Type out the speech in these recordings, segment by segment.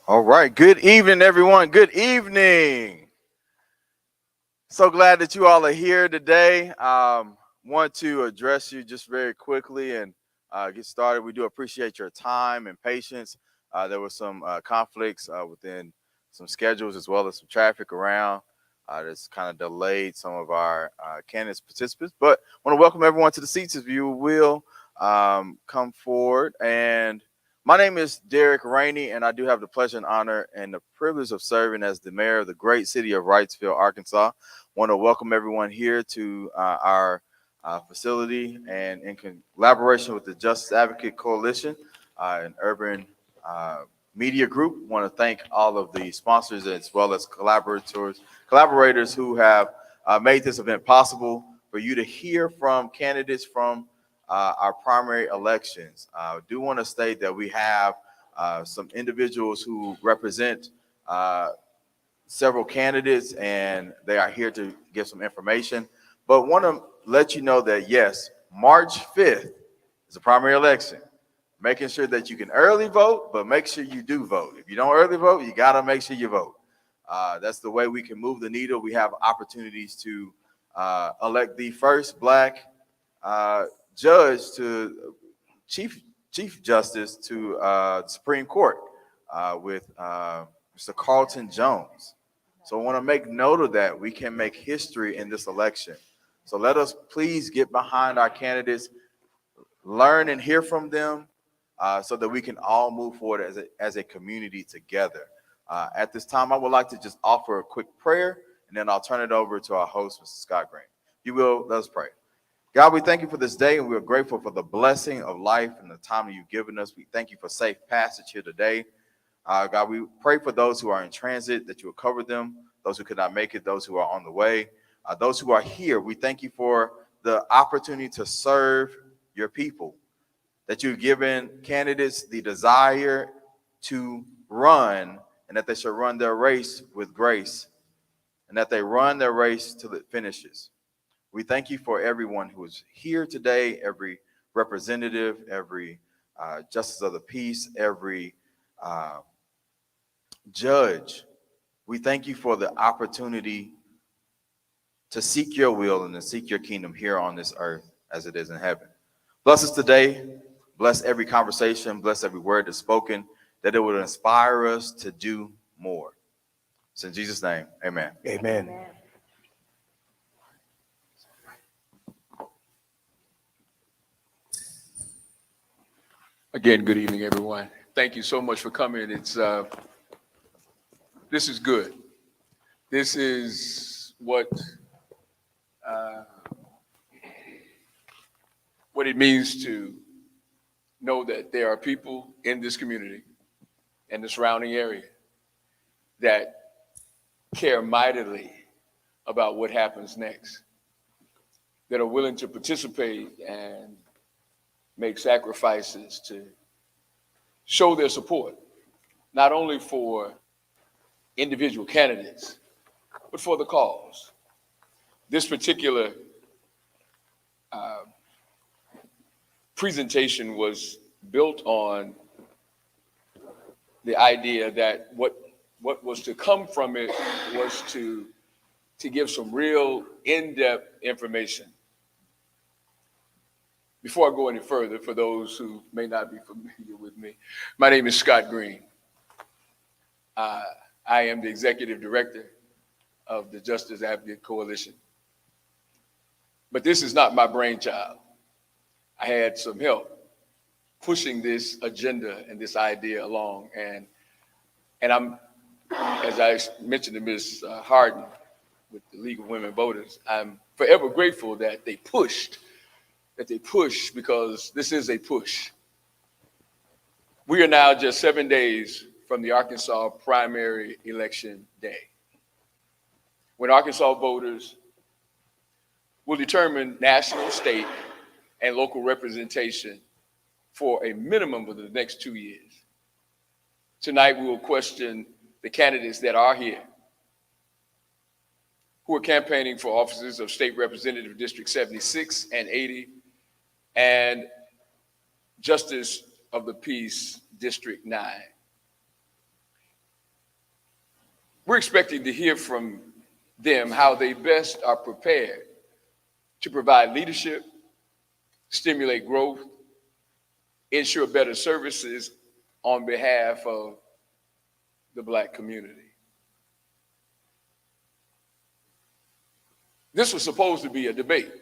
All right. Good evening, everyone. Good evening. So glad that you all are here today. Want to address you just very quickly and get started. We do appreciate your time and patience. There were some conflicts within some schedules as well as some traffic around. That's kind of delayed some of our candidates participants. But I want to welcome everyone to the seats. If you will come forward. And my name is Derek Rainey, and I do have the pleasure and honor and the privilege of serving as the mayor of the great city of Wrightsville, Arkansas. Want to welcome everyone here to our facility, and in collaboration with the Justice Advocate Coalition, an urban media group. Want to thank all of the sponsors as well as collaborators who have made this event possible for you to hear from candidates from our primary elections. I do want to state that we have some individuals who represent several candidates, and they are here to give some information. But want to let you know that yes, March 5th is a primary election. Making sure that you can early vote, but make sure you do vote. If you don't early vote, you got to make sure you vote. That's the way we can move the needle. We have opportunities to elect the first Black judge to Chief Justice to the Supreme Court with Mr. Carlton Jones. So I want to make note of that. We can make history in this election. So let us please get behind our candidates, learn and hear from them so that we can all move forward as a community together. At this time, I would like to just offer a quick prayer, and then I'll turn it over to our host, Mr. Scott Green. If you will, let us pray. God, we thank you for this day, and we are grateful for the blessing of life and the time that you've given us. We thank you for safe passage here today. God, we pray for those who are in transit, that you will cover them, those who could not make it, those who are on the way, those who are here. We thank you for the opportunity to serve your people, that you've given candidates the desire to run, and that they should run their race with grace, and that they run their race till it finishes. We thank you for everyone who is here today, every representative, every justice of the peace, every judge. We thank you for the opportunity to seek your will and to seek your kingdom here on this earth as it is in heaven. Bless us today. Bless every conversation. Bless every word that's spoken, that it would inspire us to do more. It's in Jesus' name, amen. Amen. Again, good evening, everyone. Thank you so much for coming. This is good. This is what it means to know that there are people in this community and the surrounding area that care mightily about what happens next, that are willing to participate and make sacrifices to show their support, not only for individual candidates, but for the cause. This particular presentation was built on the idea that what was to come from it was to give some real in-depth information. Before I go any further, for those who may not be familiar with me, my name is Scott Green. I am the executive director of the Justice Advocate Coalition. But this is not my brainchild. I had some help pushing this agenda and this idea along. And I'm, as I mentioned to Ms. Harden with the League of Women Voters, I'm forever grateful that they pushed, because this is a push. We are now just 7 days from the Arkansas primary election day, when Arkansas voters will determine national, state, and local representation for a minimum of the next 2 years. Tonight, we will question the candidates that are here, who are campaigning for offices of State Representative District 76 and 80, and Justice of the Peace District 9. we're expecting to hear from them how they best are prepared to provide leadership, stimulate growth, ensure better services on behalf of the Black community. This was supposed to be a debate,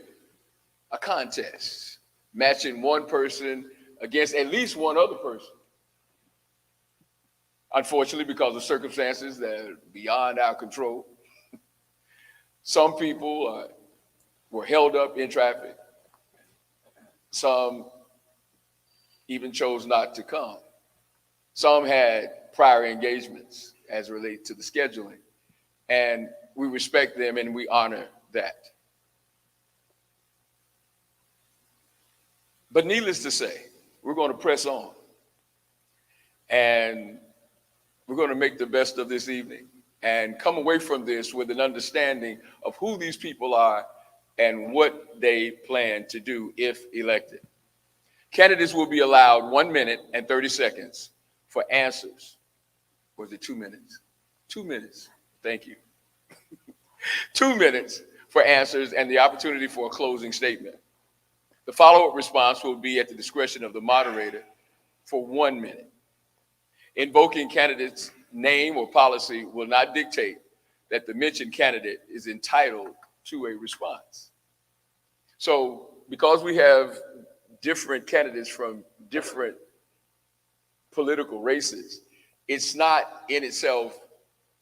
a contest, matching one person against at least one other person. Unfortunately, because of circumstances that are beyond our control, some people were held up in traffic. Some even chose not to come. Some had prior engagements as related to the scheduling, and we respect them and we honor that. But needless to say, we're going to press on, and we're going to make the best of this evening and come away from this with an understanding of who these people are and what they plan to do if elected. Candidates will be allowed 1 minute and 30 seconds for answers. Was it 2 minutes? 2 minutes. Thank you. 2 minutes for answers and the opportunity for a closing statement. The follow-up response will be at the discretion of the moderator for 1 minute. Invoking candidate's name or policy will not dictate that the mentioned candidate is entitled to a response. So because we have different candidates from different political races, it's not in itself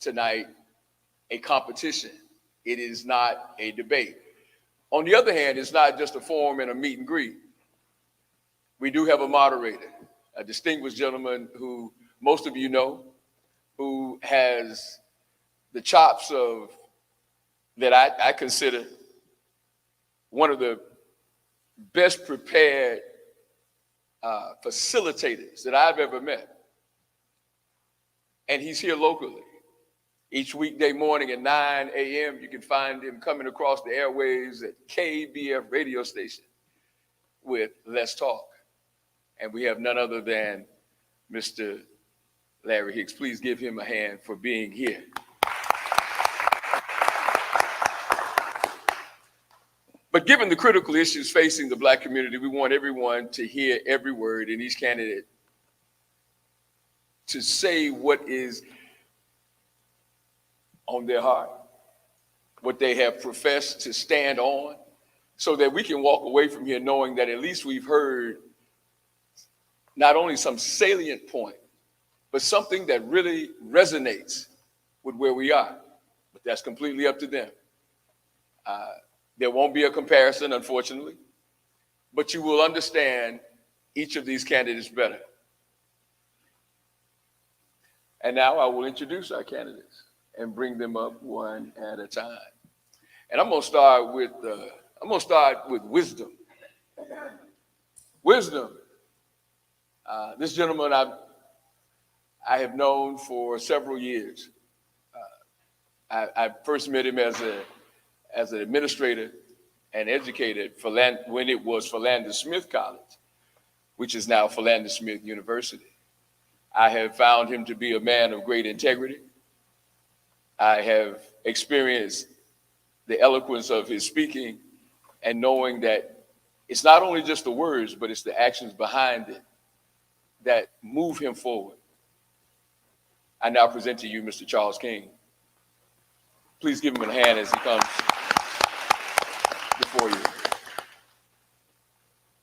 tonight a competition. It is not a debate. On the other hand, it's not just a forum and a meet and greet. We do have a moderator, a distinguished gentleman who most of you know, who has the chops of, that I consider one of the best prepared facilitators that I've ever met. And he's here locally. Each weekday morning at 9 a.m., you can find him coming across the airwaves at KBF radio station with Let's Talk. And we have none other than Mr. Larry Hicks. Please give him a hand for being here. But given the critical issues facing the Black community, we want everyone to hear every word in each candidate to say what is on their heart, what they have professed to stand on, so that we can walk away from here knowing that at least we've heard not only some salient point, but something that really resonates with where we are. But that's completely up to them. There won't be a comparison, unfortunately, but you will understand each of these candidates better. And now I will introduce our candidates and bring them up one at a time. And I'm gonna start with wisdom. Wisdom. This gentleman I have known for several years. I first met him as an administrator and educator when it was Philander Smith College, which is now Philander Smith University. I have found him to be a man of great integrity. I have experienced the eloquence of his speaking and knowing that it's not only just the words, but it's the actions behind it that move him forward. I now present to you Mr. Charles King. Please give him a hand as he comes before you.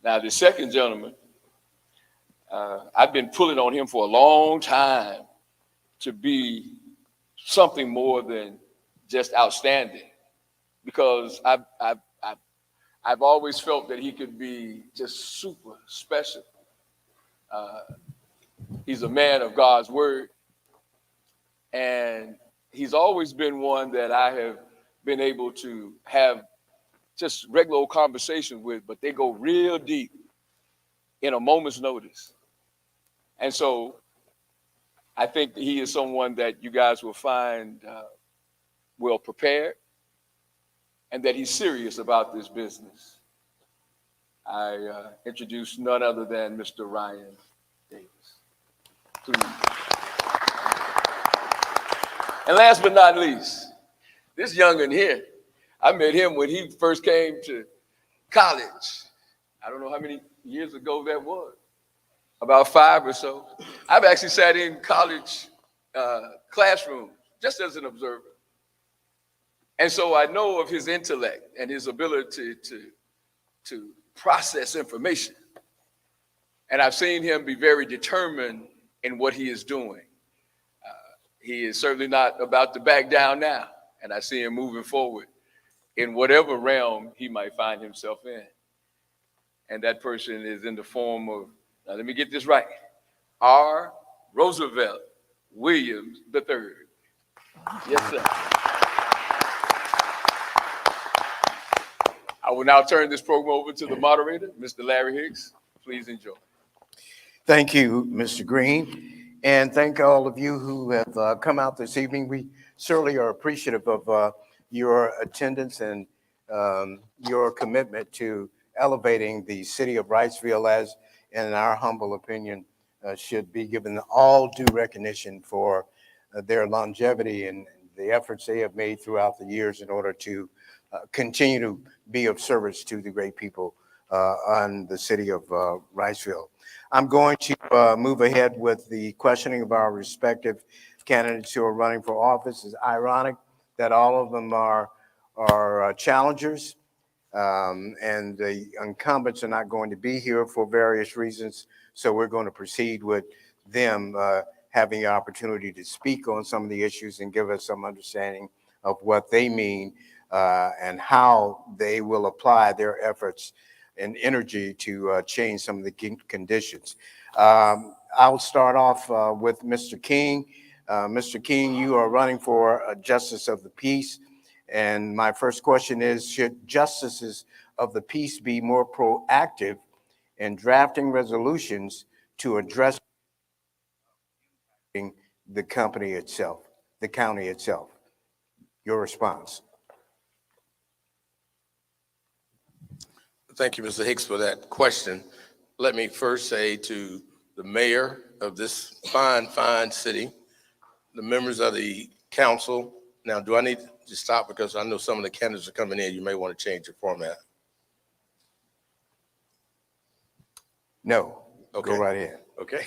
Now, the second gentleman, I've been pulling on him for a long time to be something more than just outstanding, because I've always felt that he could be just super special. He's a man of God's word, and he's always been one that I have been able to have just regular old conversations with, but they go real deep in a moment's notice. And so I think that he is someone that you guys will find well prepared, and that he's serious about this business. I introduce none other than Mr. Ryan Davis. Please. And last but not least, this young'un here, I met him when he first came to college. I don't know how many years ago that was, about 5 or so. I've actually sat in college classrooms just as an observer. And so I know of his intellect and his ability to process information. And I've seen him be very determined in what he is doing. He is certainly not about to back down now. And I see him moving forward in whatever realm he might find himself in. And that person is in the form of, now let me get this right, R. Roosevelt Williams III. Yes, sir. I will now turn this program over to the moderator, Mr. Larry Hicks. Please enjoy. Thank you, Mr. Green, and thank all of you who have come out this evening. We certainly are appreciative of your attendance and your commitment to elevating the city of Wrightsville as, in our humble opinion, should be given all due recognition for their longevity and the efforts they have made throughout the years in order to continue to be of service to the great people on the city of Wrightsville. I'm going to move ahead with the questioning of our respective candidates who are running for office. It's ironic that all of them are challengers, and the incumbents are not going to be here for various reasons. So we're going to proceed with them having the opportunity to speak on some of the issues and give us some understanding of what they mean and how they will apply their efforts and energy to change some of the conditions. I'll start off with Mr. King. Mr. King, you are running for Justice of the Peace. And my first question is, should justices of the peace be more proactive in drafting resolutions to address the county itself? Your response. Thank you, Mr. Hicks, for that question. Let me first say to the mayor of this fine, fine city, the members of the council. Now, do I need to stop because I know some of the candidates are coming in? You may want to change your format. No. Okay. Go right ahead. Okay.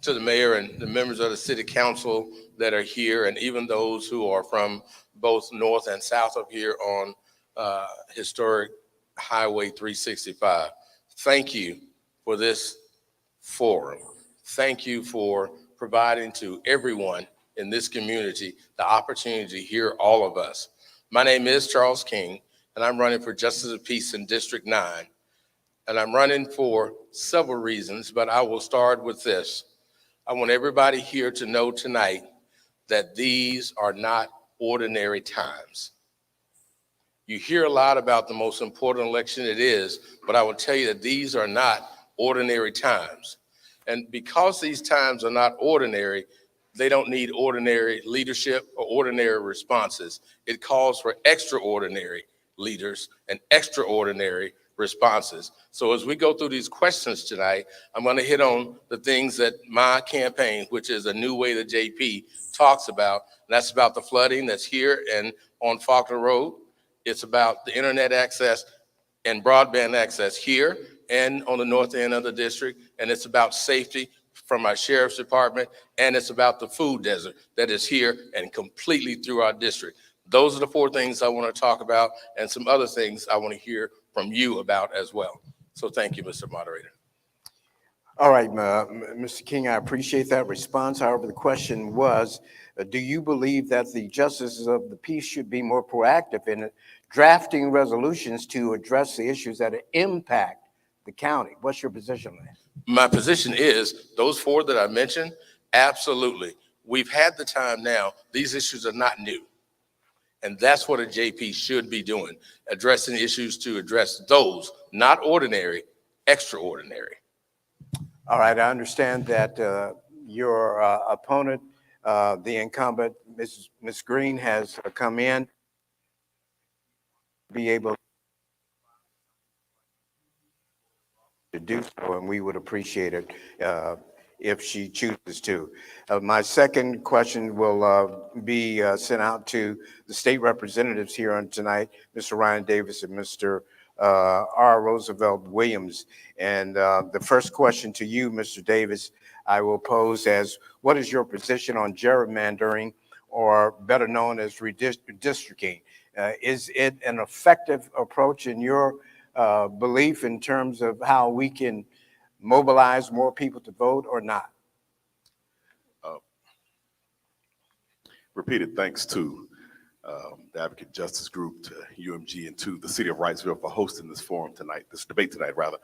To the mayor and the members of the city council that are here, and even those who are from both north and south of here on historic Highway 365. Thank you for this forum. Thank you for providing to everyone in this community the opportunity to hear all of us. My name is Charles King, and I'm running for Justice of Peace in District 9. And I'm running for several reasons, but I will start with this. I want everybody here to know tonight that these are not ordinary times. You hear a lot about the most important election it is, but I will tell you that these are not ordinary times. And because these times are not ordinary, they don't need ordinary leadership or ordinary responses. It calls for extraordinary leaders and extraordinary responses. So as we go through these questions tonight, I'm going to hit on the things that my campaign, which is A New Way to JP, talks about. And that's about the flooding that's here and on Faulkner Road. It's about the internet access and broadband access here and on the north end of the district. And it's about safety from our sheriff's department. And it's about the food desert that is here and completely through our district. Those are the 4 things I want to talk about, and some other things I want to hear from you about as well. So thank you, Mr. Moderator. All right, Mr. King, I appreciate that response. However, the question was, do you believe that the justices of the peace should be more proactive in drafting resolutions to address the issues that impact the county? What's your position on that? My position is those 4 that I mentioned, absolutely. We've had the time now. These issues are not new. And that's what a JP should be doing, addressing issues to address those, not ordinary, extraordinary. All right, I understand that your opponent, the incumbent, Ms. Green, has come in to be able to do so, and we would appreciate it if she chooses to. My second question will be sent out to the state representatives here on tonight, Mr. Ryan Davis and Mr. R. Roosevelt Williams. And the first question to you, Mr. Davis, I will pose as, what is your position on gerrymandering, or better known as redistricting? Is it an effective approach in your belief in terms of how we can mobilize more people to vote or not? Repeated thanks to the Advocate Justice Group, to UMG, and to the city of Wrightsville for hosting this forum tonight, this debate tonight, rather.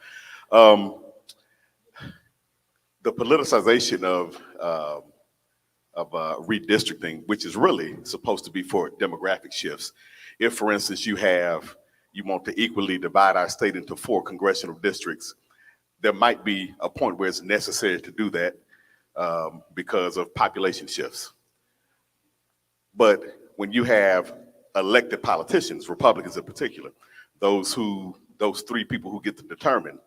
The politicization of redistricting, which is really supposed to be for demographic shifts. If, for instance, you want to equally divide our state into 4 congressional districts, there might be a point where it's necessary to do that because of population shifts. But when you have elected politicians, Republicans in particular, those 3 people who get to determine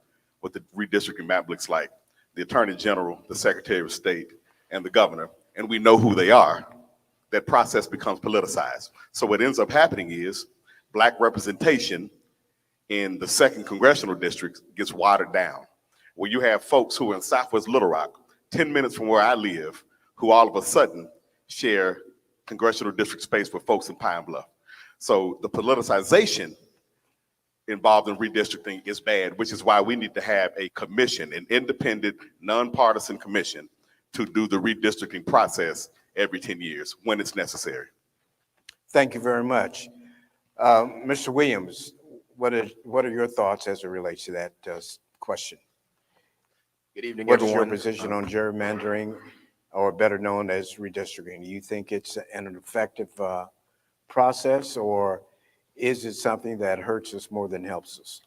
what the redistricting map looks like, the Attorney General, the Secretary of State, and the governor, and we know who they are, that process becomes politicized. So what ends up happening is Black representation in the 2nd congressional district gets watered down, where you have folks who are in Southwest Little Rock, 10 minutes from where I live, who all of a sudden share congressional district space with folks in Pine Bluff. So the politicization involved in redistricting is bad, which is why we need to have a commission, an independent, nonpartisan commission, to do the redistricting process every 10 years when it's necessary. Thank you very much. Mr. Williams, what are your thoughts as it relates to that question? Good evening, What is everyone. your position on gerrymandering, or better known as redistricting? Do you think it's an effective process, or is it something that hurts us more than helps us?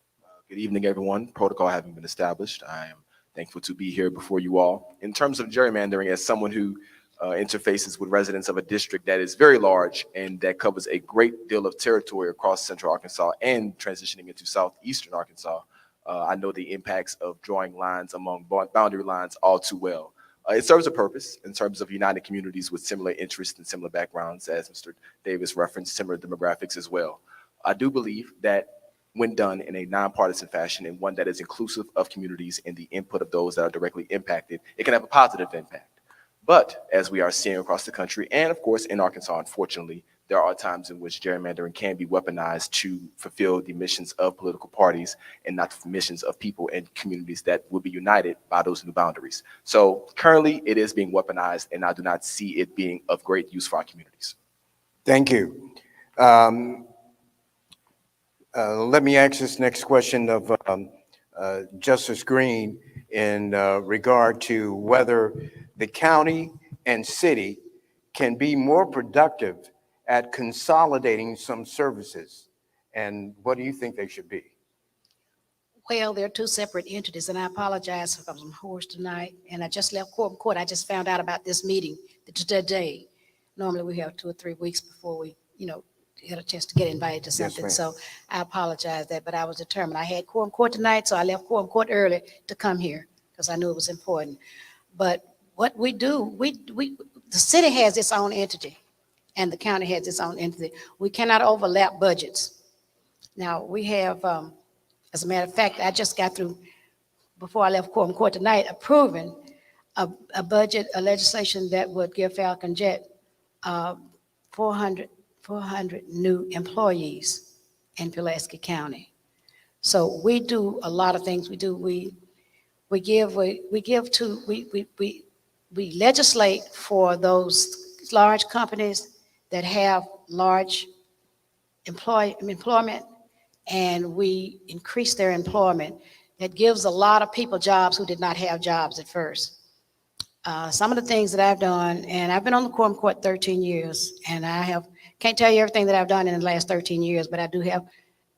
Good evening, everyone. Protocol having been established, I am thankful to be here before you all. In terms of gerrymandering, as someone who interfaces with residents of a district that is very large and that covers a great deal of territory across central Arkansas and transitioning into southeastern Arkansas, I know the impacts of drawing lines among boundary lines all too well. It serves a purpose in terms of uniting communities with similar interests and similar backgrounds, as Mr. Davis referenced, similar demographics as well. I do believe that when done in a nonpartisan fashion and one that is inclusive of communities and the input of those that are directly impacted, it can have a positive impact. But as we are seeing across the country, and of course in Arkansas, unfortunately, there are times in which gerrymandering can be weaponized to fulfill the missions of political parties and not the missions of people and communities that will be united by those new boundaries. So currently it is being weaponized, and I do not see it being of great use for our communities. Thank you. Let me ask this next question of Justice Green in regard to whether the county and city can be more productive at consolidating some services, and what do you think they should be? Well, they're 2 separate entities, and I apologize because I'm hoarse tonight, and I just left court. I just found out about this meeting today. Normally we have 2 or 3 weeks before we, get a chance to get invited to something. Yes, so I apologize that, but I was determined. I had quorum court tonight, so I left quorum court early to come here because I knew it was important. But what we do, the city has its own entity and the county has its own entity. We cannot overlap budgets. Now we have, as a matter of fact, I just got through, before I left quorum court tonight, approving a budget, a legislation that would give Falcon Jet 400 new employees in Pulaski County. So we do a lot of things. We legislate for those large companies that have large employment, and we increase their employment. That gives a lot of people jobs who did not have jobs at first. Some of the things that I've done, and I've been on the quorum court 13 years, and can't tell you everything that I've done in the last 13 years, but I do have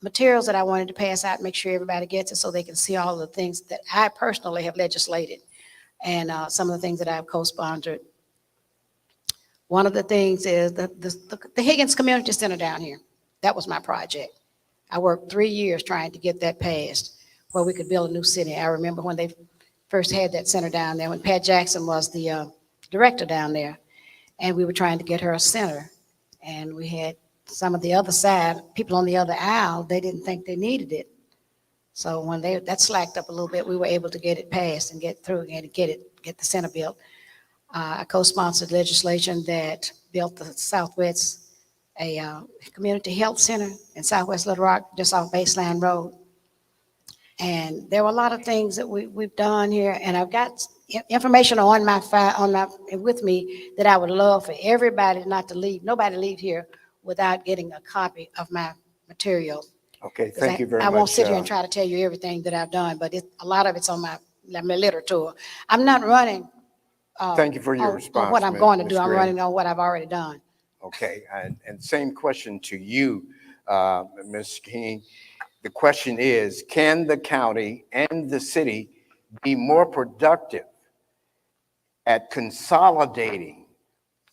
materials that I wanted to pass out, make sure everybody gets it so they can see all of the things that I personally have legislated, and some of the things that I've co-sponsored. One of the things is the Higgins Community Center down here. That was my project. I worked 3 years trying to get that passed where we could build a new city. I remember when they first had that center down there when Pat Jackson was the director down there. And we were trying to get her a center. And we had some of the other side, people on the other aisle, they didn't think they needed it. So when that slacked up a little bit, we were able to get it passed and get through and get the center built. I co-sponsored legislation that built the Southwest, a community health center in Southwest Little Rock, just off Baseline Road. And there were a lot of things that we've done here, and I've got information on my file with me that I would love for everybody not to leave, nobody leave here without getting a copy of my material. Okay, thank you very much. I won't sit here and try to tell you everything that I've done, but a lot of it's on my literature. I'm not running. Thank you for your on response, what I'm going to Ms. do. I'm Green. running on what I've already done. Okay, and same question to you, Ms. King. The question is, can the county and the city be more productive at consolidating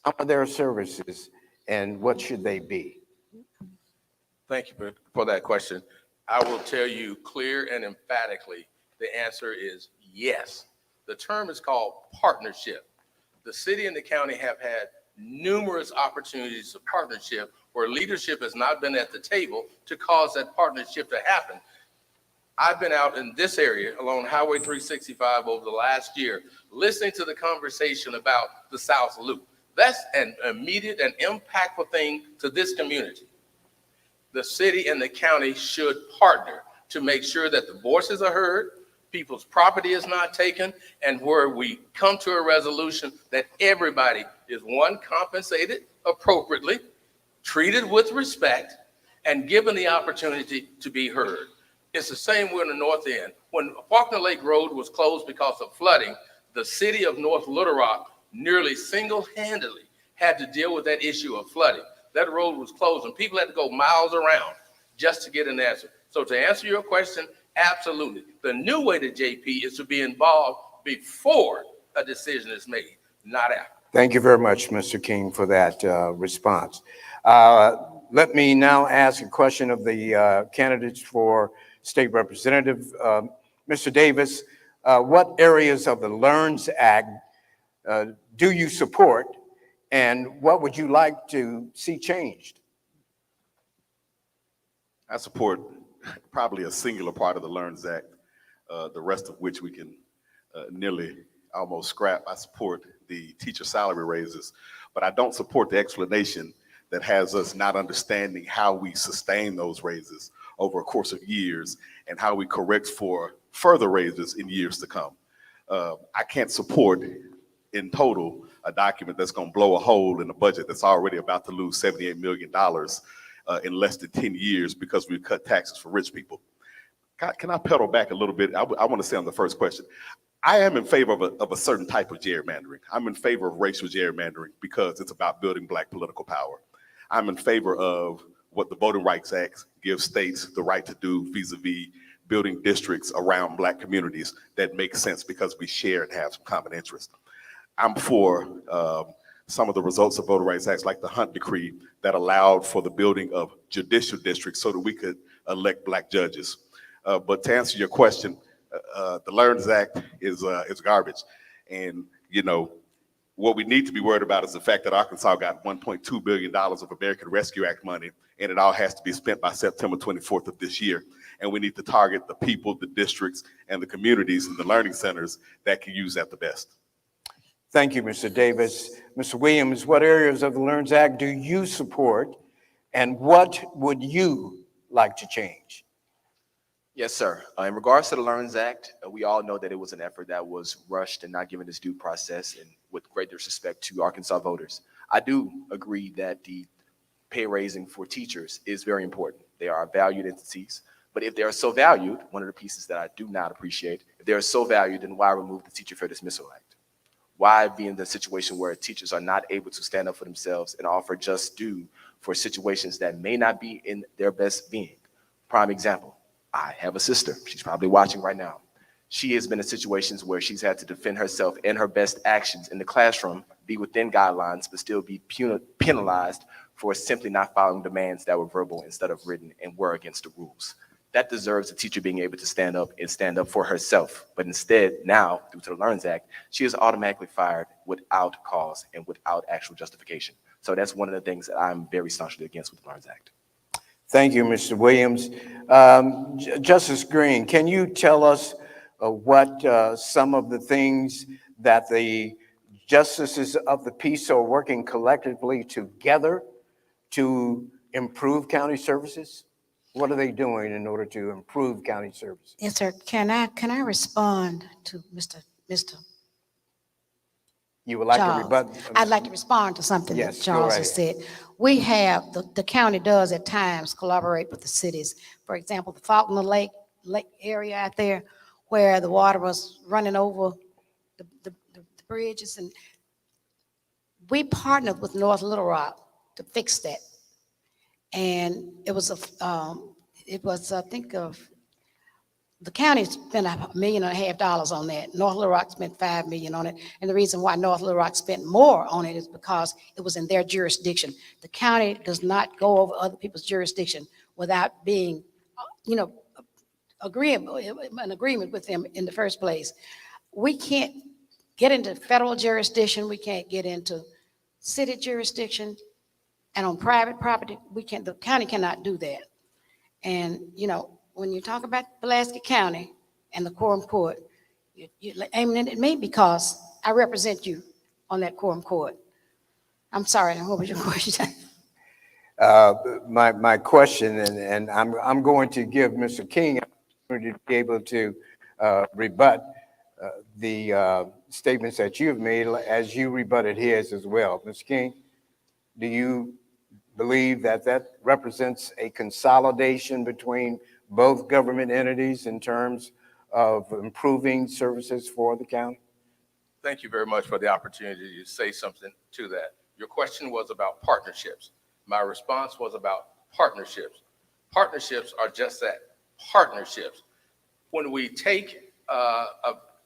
some of their services, and what should they be? Thank you for that question. I will tell you clear and emphatically, the answer is yes. The term is called partnership. The city and the county have had numerous opportunities of partnership where leadership has not been at the table to cause that partnership to happen. I've been out in this area along Highway 365 over the last year, listening to the conversation about the South Loop. That's an immediate and impactful thing to this community. The city and the county should partner to make sure that the voices are heard, people's property is not taken, and where we come to a resolution that everybody is, one, compensated appropriately, treated with respect, and given the opportunity to be heard. It's the same way in the north end. When Faulkner Lake Road was closed because of flooding, the city of North Little Rock nearly single-handedly had to deal with that issue of flooding. That road was closed and people had to go miles around just to get an answer. So to answer your question, absolutely. The new way to JP is to be involved before a decision is made, not after. Thank you very much, Mr. King, for that response. Let me now ask a question of the candidates for state representative. Mr. Davis, what areas of the LEARNS Act do you support, and what would you like to see changed? I support probably a singular part of the LEARNS Act, the rest of which we can nearly almost scrap. I support the teacher salary raises, but I don't support the explanation that has us not understanding how we sustain those raises over a course of years and how we correct for further raises in years to come. I can't support in total a document that's going to blow a hole in a budget that's already about to lose $78 million in less than 10 years because we've cut taxes for rich people. Can I pedal back a little bit? I want to say on the first question, I am in favor of a certain type of gerrymandering. I'm in favor of racial gerrymandering because it's about building Black political power. I'm in favor of what the Voting Rights Act gives states the right to do vis-a-vis building districts around Black communities that make sense because we share and have some common interests. I'm for some of the results of Voting Rights Acts, like the Hunt Decree that allowed for the building of judicial districts so that we could elect Black judges. But to answer your question, the LEARNS Act is garbage. And, you know, what we need to be worried about is the fact that Arkansas got $1.2 billion of American Rescue Act money, and it all has to be spent by September 24th of this year. And we need to target the people, the districts, and the communities and the learning centers that can use that the best. Thank you, Mr. Davis. Mr. Williams, what areas of the LEARNS Act do you support, and what would you like to change? Yes, sir. In regards to the LEARNS Act, we all know that it was an effort that was rushed and not given its due process, and with great disrespect to Arkansas voters. I do agree that the pay raising for teachers is very important. They are valued entities, but if they are so valued, one of the pieces that I do not appreciate, if they are so valued, then why remove the Teacher Fair Dismissal Act? Why be in the situation where teachers are not able to stand up for themselves and offer just due for situations that may not be in their best being? Prime example, I have a sister. She's probably watching right now. She has been in situations where she's had to defend herself and her best actions in the classroom, be within guidelines, but still be penalized for simply not following demands that were verbal instead of written and were against the rules. that deserves a teacher being able to stand up for herself. But instead, now, due to the LEARNS Act, she is automatically fired without cause and without actual justification. So that's one of the things that I'm very staunchly against with the LEARNS Act. Thank you, Mr. Williams. Justice Green, can you tell us what some of the things that the justices of the peace are working collectively together to improve county services? What are they doing in order to improve county services? Yes, sir. Can I respond to Mr. You would like to Charles? rebut? I'd like to respond to something that Yes, go Charles right has said. We have, the county does at times collaborate with the cities. For example, the Fountain Lake area out there where the water was running over the bridges, and we partnered with North Little Rock to fix that. And it was I think the county spent $1.5 million on that. North Little Rock spent $5 million on it. And the reason why North Little Rock spent more on it is because it was in their jurisdiction. The county does not go over other people's jurisdiction without being, an agreement with them in the first place. We can't get into federal jurisdiction. We can't get into city jurisdiction. And on private property, the county cannot do that. And, when you talk about Pulaski County and the quorum court, you're aiming at me because I represent you on that quorum court. I'm sorry, what was your question? My question, and I'm going to give Mr. King an opportunity to be able to rebut the statements that you've made as you rebutted his as well. Mr. King, do you believe that represents a consolidation between both government entities in terms of improving services for the county? Thank you very much for the opportunity to say something to that. Your question was about partnerships. My response was about partnerships. Partnerships are just that, partnerships. When we take a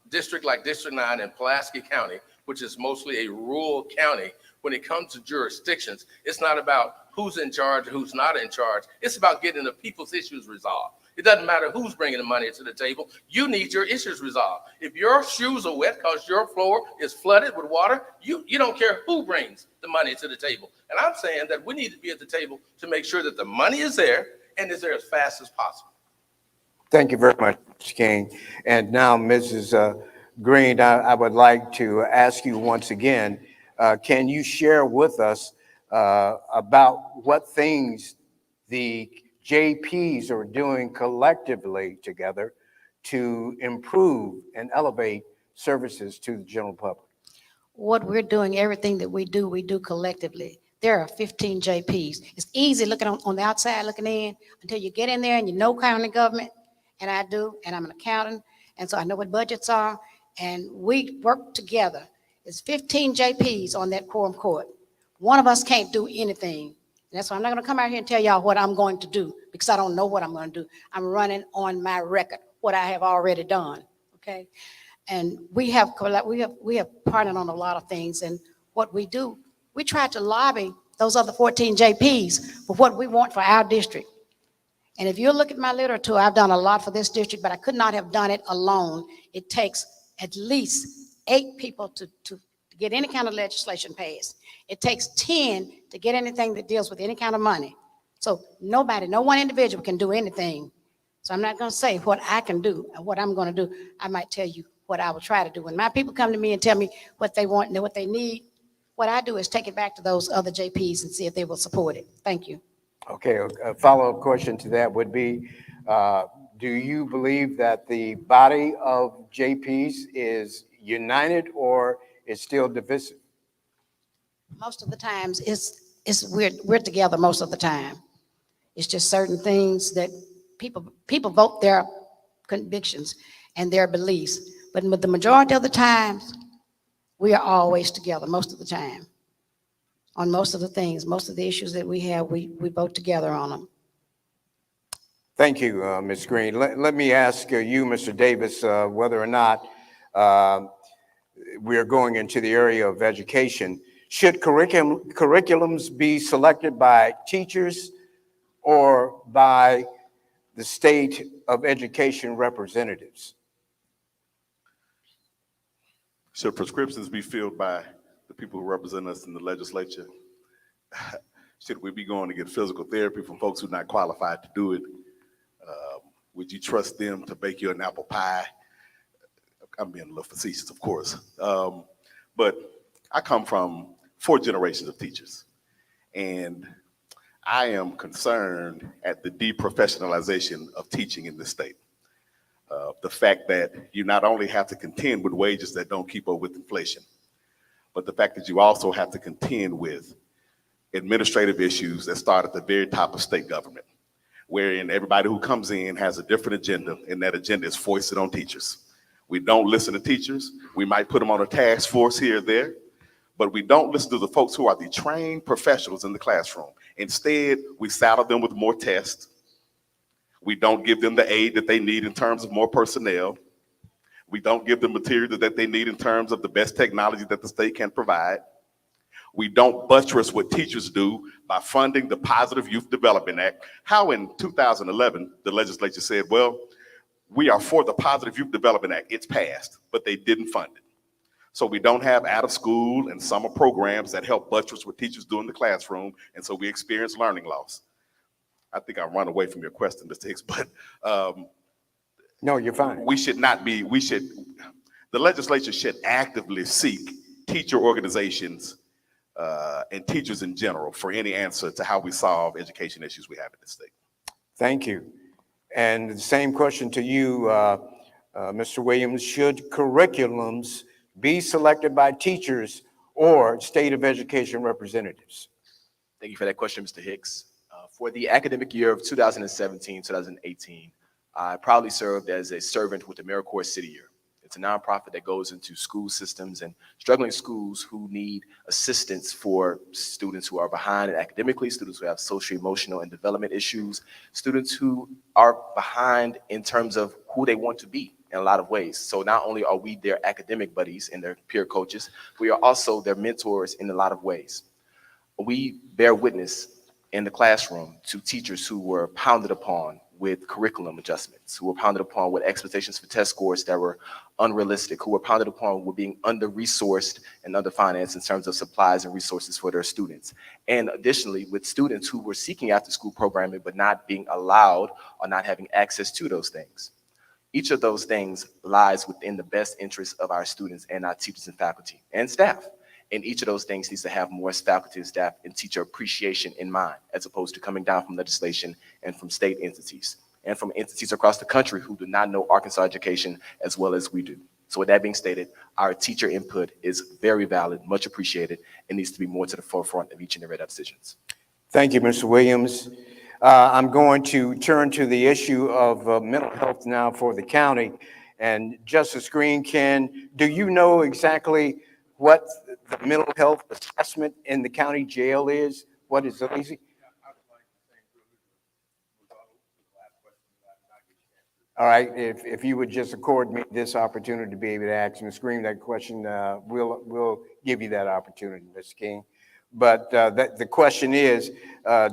district like District 9 in Pulaski County, which is mostly a rural county, when it comes to jurisdictions, it's not about who's in charge or who's not in charge. It's about getting the people's issues resolved. It doesn't matter who's bringing the money to the table. You need your issues resolved. If your shoes are wet because your floor is flooded with water, you don't care who brings the money to the table. And I'm saying that we need to be at the table to make sure that the money is there and is there as fast as possible. Thank you very much, Mr. King. And now, Mrs. Green, I would like to ask you once again, can you share with us about what things the JPs are doing collectively together to improve and elevate services to the general public? What we're doing, everything that we do collectively. There are 15 JPs. It's easy looking on the outside, looking in, until you get in there and you know county government, and I do, and I'm an accountant, and so I know what budgets are, and we work together. There's 15 JPs on that quorum court. One of us can't do anything. And that's why I'm not going to come out here and tell y'all what I'm going to do, because I don't know what I'm going to do. I'm running on my record, what I have already done, okay? And we have partnered on a lot of things, and what we do, we try to lobby those other 14 JPs for what we want for our district. And if you look at my literature, I've done a lot for this district, but I could not have done it alone. It takes at least 8 people to get any kind of legislation passed. It takes 10 to get anything that deals with any kind of money. So no one individual can do anything. So I'm not going to say what I can do and what I'm going to do. I might tell you what I will try to do. When my people come to me and tell me what they want and what they need, what I do is take it back to those other JPs and see if they will support it. Thank you. Okay, a follow-up question to that would be, do you believe that the body of JPs is united or is still divisive? Most of the times we're together most of the time. It's just certain things that people vote their convictions and their beliefs. But the majority of the times, we are always together most of the time. On most of the things, most of the issues that we have, we vote together on them. Thank you, Ms. Green. Let me ask you, Mr. Davis, whether or not we are going into the area of education. Should curriculums be selected by teachers or by the state of education representatives? Should prescriptions be filled by the people who represent us in the legislature? Should we be going to get physical therapy from folks who are not qualified to do it? Would you trust them to bake you an apple pie? I'm being a little facetious, of course. But I come from 4 generations of teachers, and I am concerned at the deprofessionalization of teaching in this state. The fact that you not only have to contend with wages that don't keep up with inflation, but the fact that you also have to contend with administrative issues that start at the very top of state government, wherein everybody who comes in has a different agenda, and that agenda is foisted on teachers. We don't listen to teachers. We might put them on a task force here or there, but we don't listen to the folks who are the trained professionals in the classroom. Instead, we saddle them with more tests. We don't give them the aid that they need in terms of more personnel. We don't give them material that they need in terms of the best technology that the state can provide. We don't buttress what teachers do by funding the Positive Youth Development Act. How in 2011, the legislature said, well, we are for the Positive Youth Development Act. It's passed, but they didn't fund it. So we don't have out of school and summer programs that help buttress what teachers do in the classroom. And so we experience learning loss. I think I run away from your question, Mr. Hicks, but No, you're fine. The legislature should actively seek teacher organizations and teachers in general for any answer to how we solve education issues we have in this state. Thank you. And the same question to you, Mr. Williams. Should curriculums be selected by teachers or state of education representatives? Thank you for that question, Mr. Hicks. For the academic year of 2017-2018, I proudly served as a servant with the AmeriCorps City Year. It's a nonprofit that goes into school systems and struggling schools who need assistance for students who are behind academically, students who have social, emotional, and development issues, students who are behind in terms of who they want to be in a lot of ways. So not only are we their academic buddies and their peer coaches, we are also their mentors in a lot of ways. We bear witness in the classroom to teachers who were pounded upon with curriculum adjustments, who were pounded upon with expectations for test scores that were unrealistic, who were pounded upon with being under-resourced and under-financed in terms of supplies and resources for their students. And additionally, with students who were seeking after-school programming but not being allowed or not having access to those things. Each of those things lies within the best interest of our students and our teachers and faculty and staff. And each of those things needs to have more faculty and staff and teacher appreciation in mind, as opposed to coming down from legislation and from state entities and from entities across the country who do not know Arkansas education as well as we do. So with that being stated, our teacher input is very valid, much appreciated, and needs to be more to the forefront of each and every of our decisions. Thank you, Mr. Williams. I'm going to turn to the issue of mental health now for the county. And Justice Green, do you know exactly what the mental health assessment in the county jail is? What is it, Lacey? All right, if you would just accord me this opportunity to be able to ask Ms. Green that question, we'll give you that opportunity, Mr. King. But the question is,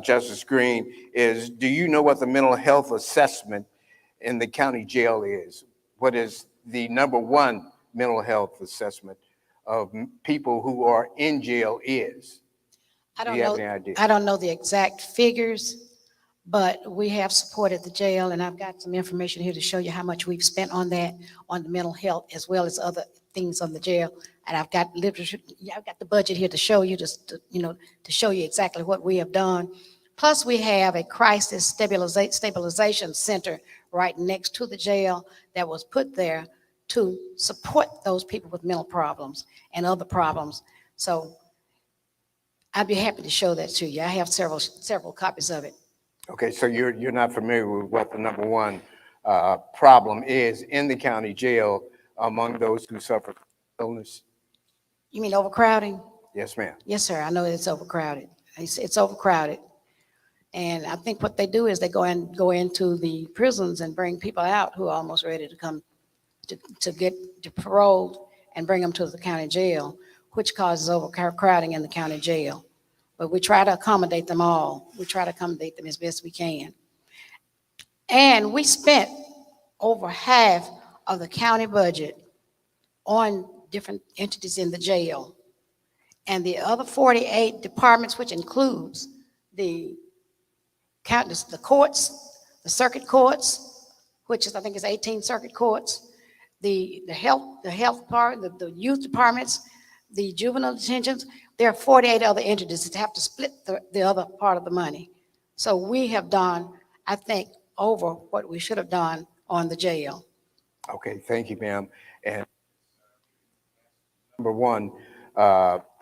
Justice Green, is do you know what the mental health assessment in the county jail is? What is the #1 mental health assessment of people who are in jail is? I don't Do you have know. any idea? I don't know the exact figures, but we have supported the jail, and I've got some information here to show you how much we've spent on that, on the mental health, as well as other things on the jail. And I've got literature. I've got the budget here to show you, to show you exactly what we have done. Plus, we have a crisis stabilization center right next to the jail that was put there to support those people with mental problems and other problems. So I'd be happy to show that to you. I have several copies of it. Okay, so you're not familiar with what the #1 problem is in the county jail among those who suffer illness? You mean overcrowding? Yes, ma'am. Yes, sir. I know it's overcrowded. It's overcrowded. And I think what they do is they go into the prisons and bring people out who are almost ready to come to get paroled and bring them to the county jail, which causes overcrowding in the county jail. But we try to accommodate them all. We try to accommodate them as best we can. And we spent over half of the county budget on different entities in the jail. And the other 48 departments, which includes the the courts, the circuit courts, which is, I think is 18 circuit courts, the health part, the youth departments, the juvenile detentions, there are 48 other entities that have to split the other part of the money. So we have done, I think, over what we should have done on the jail. Okay, thank you, ma'am. And number one,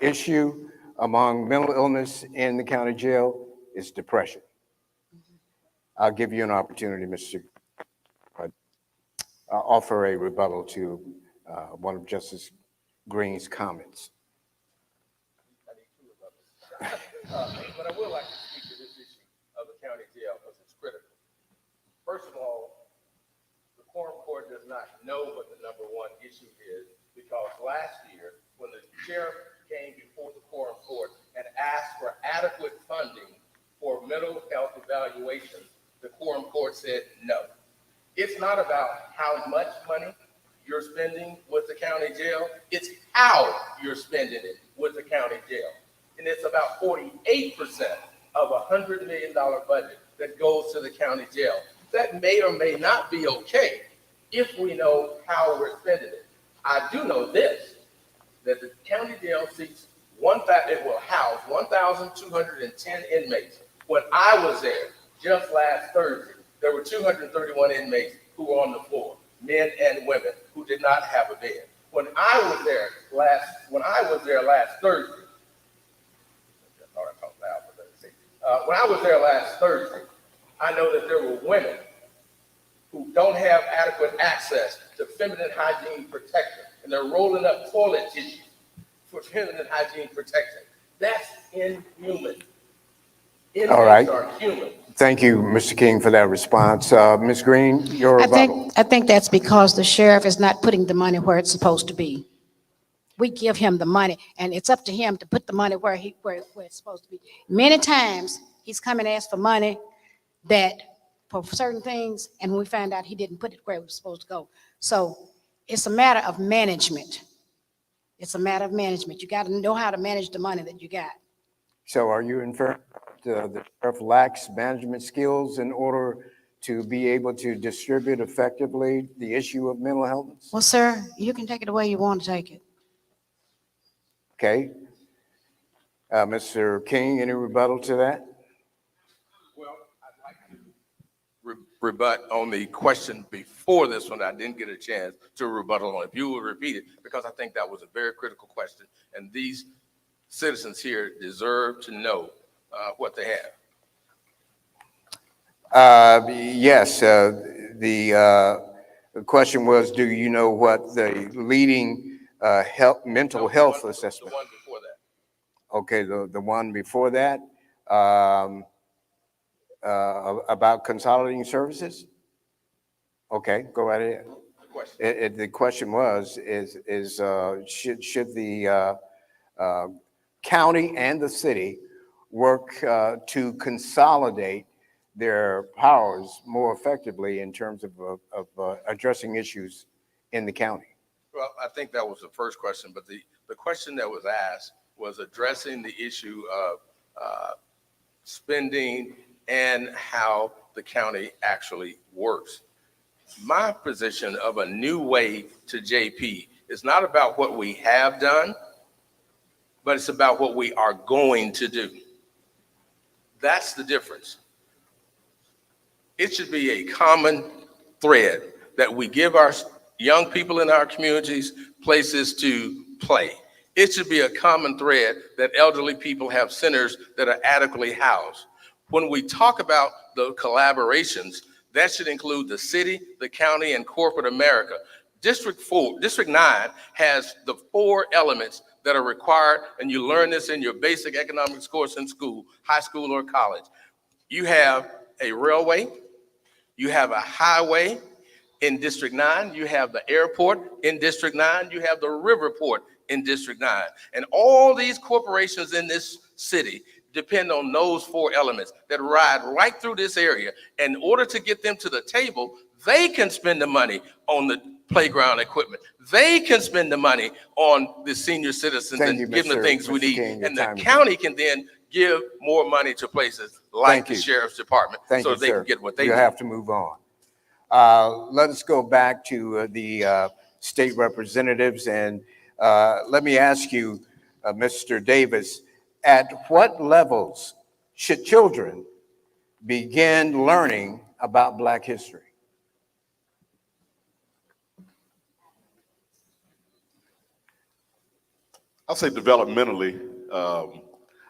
issue among mental illness in the county jail is depression. I'll give you an opportunity, Mr. Offer a rebuttal to one of Justice Green's comments. But I would like to speak to this issue of the county jail because it's critical. First of all, the quorum court does not know what the number one issue is because last year, when the sheriff came before the quorum court and asked for adequate funding for mental health evaluations, the quorum court said no. It's not about how much money you're spending with the county jail, it's how you're spending it with the county jail. And it's about 48% of a $100 million budget that goes to the county jail. That may or may not be okay if we know how we're spending it. I do know this, that the county jail seats it will house 1,210 inmates. When I was there just last Thursday, there were 231 inmates who were on the floor, men and women who did not have a bed. When I was there last Thursday, when I was there last Thursday, I know that there were women who don't have adequate access to feminine hygiene protection, and they're rolling up toilet tissue for feminine hygiene protection. That's inhuman. All right. Inmates are human. Thank you, Mr. King, for that response. Ms. Green, your rebuttal. I think that's because the sheriff is not putting the money where it's supposed to be. We give him the money, and it's up to him to put the money where it's supposed to be. Many times, he's come and asked for money for certain things, and we found out he didn't put it where it was supposed to go. So it's a matter of management. It's a matter of management. You got to know how to manage the money that you got. So are you inferring the sheriff lacks management skills in order to be able to distribute effectively the issue of mental health? Well, sir, you can take it the way you want to take it. Okay. Mr. King, any rebuttal to that? Well, I'd like to rebut on the question before this one. I didn't get a chance to rebuttal on. If you would repeat it, because I think that was a very critical question, and these citizens here deserve to know what they have. Yes. The question was, do you know what the leading mental health assessment? The one before that. Okay, the one before that, about consolidating services? Okay, go right ahead. The question was, should the county and the city work to consolidate their powers more effectively in terms of addressing issues in the county? Well, I think that was the first question, but the question that was asked was addressing the issue of spending and how the county actually works. My position of a new way to JP is not about what we have done, but it's about what we are going to do. That's the difference. It should be a common thread that we give our young people in our communities places to play. It should be a common thread that elderly people have centers that are adequately housed. When we talk about the collaborations, that should include the city, the county, and corporate America. District 9 has the 4 elements that are required, and you learn this in your basic economics course in school, high school or college. You have a railway, you have a highway in District 9, you have the airport in District 9, you have the river port in District 9. And all these corporations in this city depend on those 4 elements that ride right through this area. In order to get them to the table, they can spend the money on the playground equipment. They can spend the money on the senior citizens Thank and you, give them the things we Mr. need. King, your And the time is county can then give more money to places like Thank the you. sheriff's department Thank so you, that they sir. can get what they You need. have to move on. Let us go back to the state representatives, and let me ask you, Mr. Davis, at what levels should children begin learning about Black history? I'll say developmentally,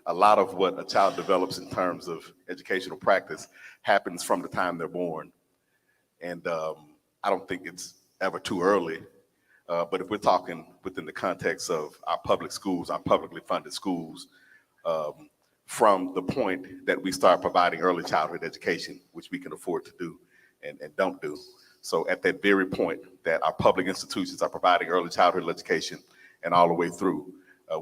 a lot of what a child develops in terms of educational practice happens from the time they're born. And I don't think it's ever too early. But if we're talking within the context of our public schools, our publicly funded schools, from the point that we start providing early childhood education, which we can afford to do and don't do. So at that very point that our public institutions are providing early childhood education and all the way through,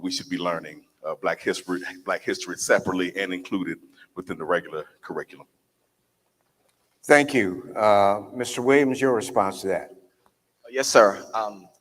we should be learning Black history separately and included within the regular curriculum. Thank you. Mr. Williams, your response to that? Yes, sir.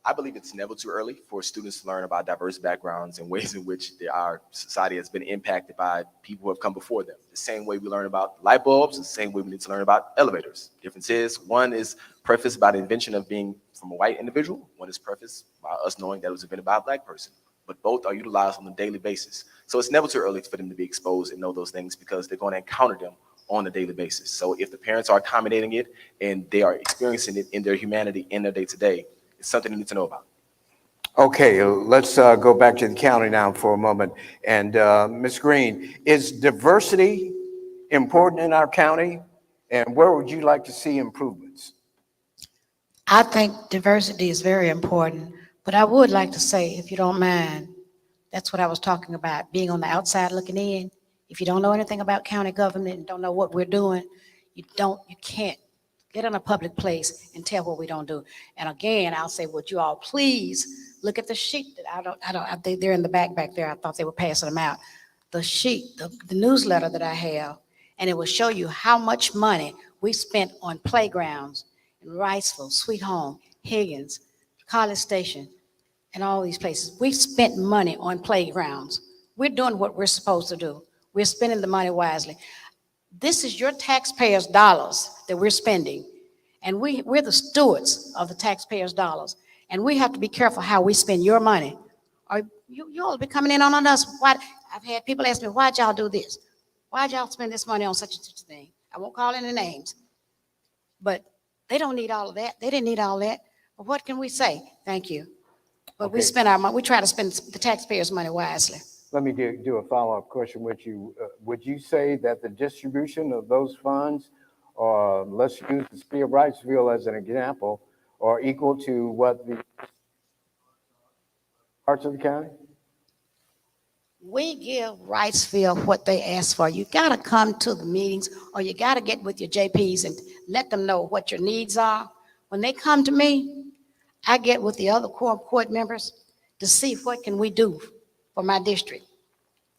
I believe it's never too early for students to learn about diverse backgrounds and ways in which our society has been impacted by people who have come before them. The same way we learn about light bulbs, the same way we need to learn about elevators. Difference is, one is prefaced by the invention of being from a white individual. One is prefaced by us knowing that it was invented by a Black person. But both are utilized on a daily basis. So it's never too early for them to be exposed and know those things because they're going to encounter them on a daily basis. So if the parents are accommodating it and they are experiencing it in their humanity in their day-to-day, it's something they need to know about. Okay, let's go back to the county now for a moment. And Ms. Green, is diversity important in our county? And where would you like to see improvements? I think diversity is very important, but I would like to say, if you don't mind, that's what I was talking about, being on the outside looking in. If you don't know anything about county government and don't know what we're doing, you can't get in a public place and tell what we don't do. And again, I'll say, would you all please look at the sheet that they're in the back there. I thought they were passing them out. The sheet, the newsletter that I have, and it will show you how much money we spent on playgrounds in Wrightsville, Sweet Home, Higgins, College Station, and all these places. We spent money on playgrounds. We're doing what we're supposed to do. We're spending the money wisely. This is your taxpayers' dollars that we're spending. And we're the stewards of the taxpayers' dollars. And we have to be careful how we spend your money. Or you all be coming in on us. Why? I've had people ask me, why'd y'all do this? Why'd y'all spend this money on such and such a thing? I won't call any names. But they don't need all of that. They didn't need all that. But what can we say? Thank you. But Okay. we spend our money. We try to spend the taxpayers' money wisely. Let me do a follow-up question with you. Would you say that the distribution of those funds, or let's use the city of Wrightsville as an example, are equal to what the parts of the county? We give Wrightsville what they ask for. You got to come to the meetings, or you got to get with your JPs and let them know what your needs are. When they come to me, I get with the other court members to see what can we do for my district.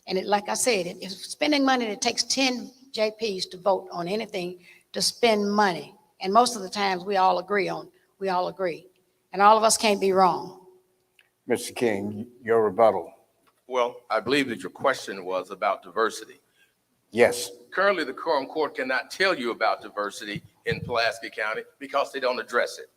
And like I said, if spending money, it takes 10 JPs to vote on anything to spend money. And most of the times we all agree. And all of us can't be wrong. Mr. King, your rebuttal. Well, I believe that your question was about diversity. Yes. Currently, the Quorum Court cannot tell you about diversity in Pulaski County because they don't address it.